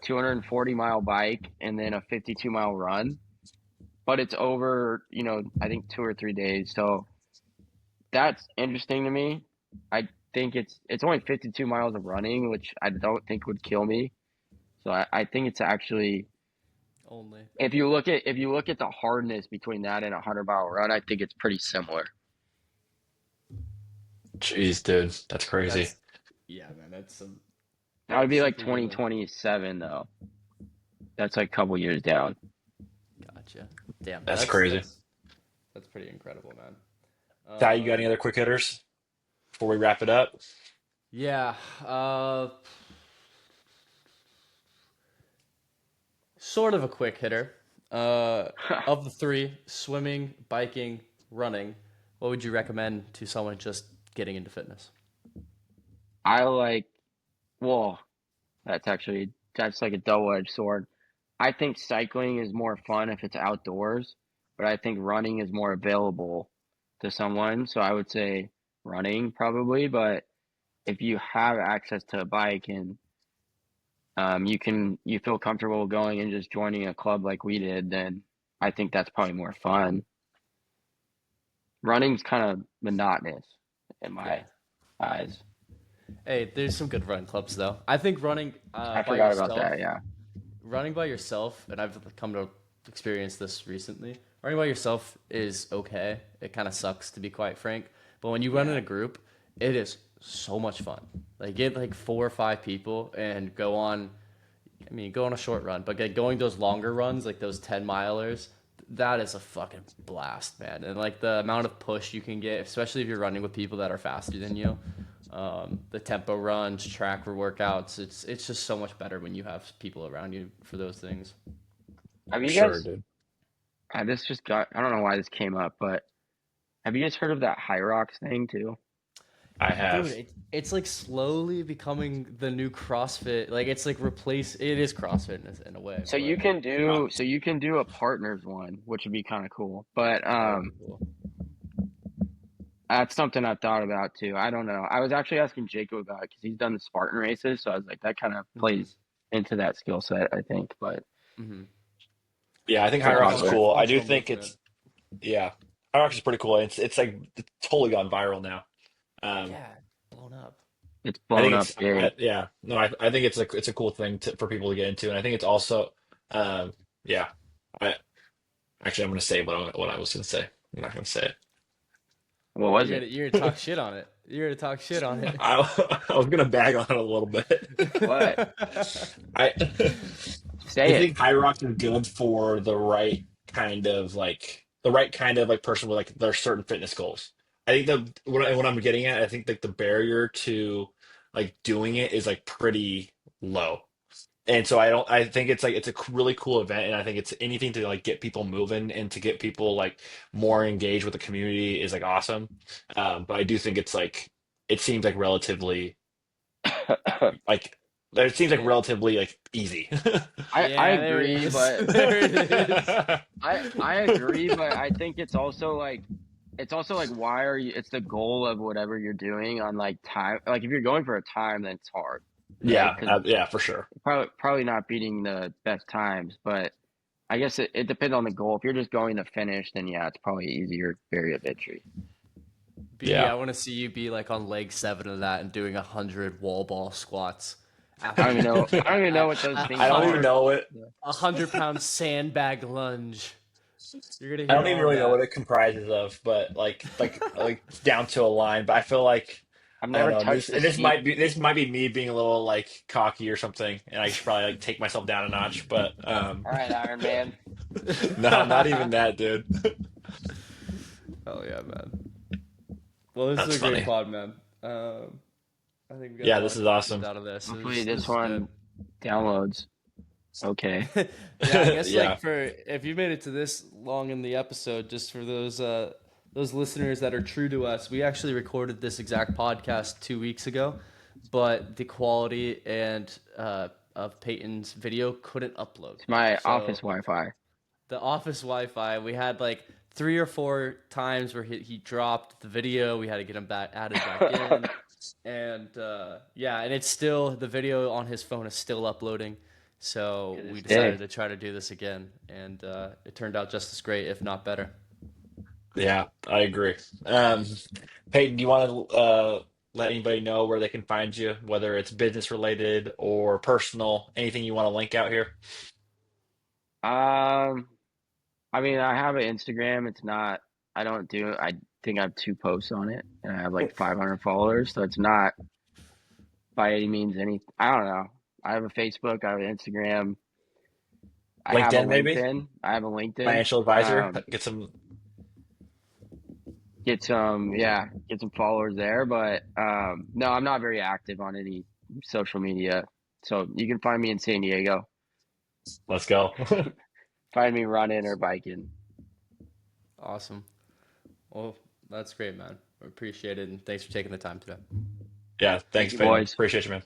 240-mile bike, and then a 52-mile run. But it's over, I think 2 or 3 days. So that's interesting to me. I think it's only 52 miles of running, which I don't think would kill me. So I think it's actually Only. if you look at the hardness between that and a 100-mile run, I think it's pretty similar. Jeez, dude, that's crazy. That's yeah, man. That would That's be like super human. 2027 though. That's like a couple years down. Gotcha. Damn, That's crazy. that's pretty incredible, man. Ty, you got any other quick hitters before we wrap it up? Yeah. Uh, Sort of a quick hitter. Uh, of the three, swimming, biking, running, what would you recommend to someone just getting into fitness? I like well, that's like a double-edged sword. I think cycling is more fun if it's outdoors, but I think running is more available to someone. So I would say running probably, but if you have access to a bike and you feel comfortable going and just joining a club like we did, then I think that's probably more fun. Running's kind of monotonous in Yeah. my eyes. Hey, there's some good run clubs though. I think running I by forgot about yourself, that. Yeah. running by yourself, and I've come to experience this recently. Running by yourself is okay. It kind of sucks, to be quite frank. But when you run in a group, it is so much fun. Like get like 4 or 5 people and go on. I mean, go on a short run, but going those longer runs, like those 10 milers, that is a fucking blast, man. And like the amount of push you can get, especially if you're running with people that are faster than you, the tempo runs, track workouts, it's just so much better when you have people around you for those things. Have For you sure, guys? dude. This just got. I don't know why this came up, but have you guys heard of that High Rocks thing too? I Dude, have. it's like slowly becoming the new CrossFit. Like it's like replace. It is CrossFit in a way, So you but can Uh, do. So you can do a partners one, which would be kind of cool. But that would be cool. that's something I've thought about too. I don't know. I was actually asking Jacob about it because he's done the Spartan races, so I was like, that kind of Hmm. plays into that skill set, I think. But Hmm. yeah, I think it's a High Yeah, Rocks is possibility. cool. I do functional think movement. it's yeah, High Rocks is pretty cool. It's like it's totally gone viral now. Um, Yeah, blown up. It's I blown think up big. yeah, no, I think it's a cool thing for people to get into, and I think it's also, yeah. I actually I'm going to say what I was going to say. I'm not going to say it. What was it? You're gonna talk shit on it. You're gonna talk shit on it. I was going to bag on it a little bit. What? I I Say it. think High Rocks is good for the right kind of like person with like their certain fitness goals. I think what I'm getting at, I think like the barrier to like doing it is like pretty low. And so I think it's like it's a really cool event, and I think it's anything to like get people moving and to get people like more engaged with the community is like awesome. But I do think it's like it seems like relatively like it seems like relatively like easy. I Yeah, there it agree, is. but There it is. I agree, but I think it's also like why are you? It's the goal of whatever you're doing on like time. Like if you're going for a time, then it's hard, right? Yeah, Because yeah, for sure. probably not beating the best times, but I guess it depends on the goal. If you're just going to finish, then yeah, it's probably easier barrier of entry. B, Yeah. I want to see you be like on leg 7 of that and doing 100 wall ball squats I after don't even you know. I don't even know what those a I things don't even are. hundred know it. a 100 pound sandbag lunge. You're gonna I hear don't even all really know what that. it comprises of, but like down to a line. But I feel like I've I don't never know. touched the This seat. might be me being a little like cocky or something, and I should probably like take myself down a notch. But All right, Iron Man. no, not even that, dude. Hell yeah, man. Well, this is That's a great funny. pod, man. I think we got a Yeah, lot this of is questions awesome. out of this. Hopefully This this is good. one downloads. Okay. Yeah, I guess Yeah, like for if you made it to this long in the episode, just for those listeners that are true to us, we actually recorded this exact podcast 2 weeks ago, but the quality and of Peyton's video couldn't upload. It's my office So Wi-Fi. the office Wi-Fi, we had like 3 or 4 times where he dropped the video. We had to get him back added back in, and yeah, and it's still the video on his phone is still uploading. To So this we day. decided to try to do this again, and it turned out just as great, if not better. yeah, I agree. Um, Peyton, do you want to let anybody know where they can find you, whether it's business related or personal? Anything you want to link out here? Um, I mean, I have an Instagram. It's not. I don't do. I think I have 2 posts on it, and I have like 500 followers. So it's not by any means any. I don't know. I have a Facebook. I have an Instagram. I have a LinkedIn, maybe? LinkedIn. I have a LinkedIn. Financial advisor? Um, Get some. get some followers there. But no, I'm not very active on any social media. So you can find me in San Diego. Let's go. Find me running or biking. Awesome. Well, that's great, man. I appreciate it, and thanks for taking the time today. Yeah, Thank thanks, you, Peyton. boys. Appreciate you, man.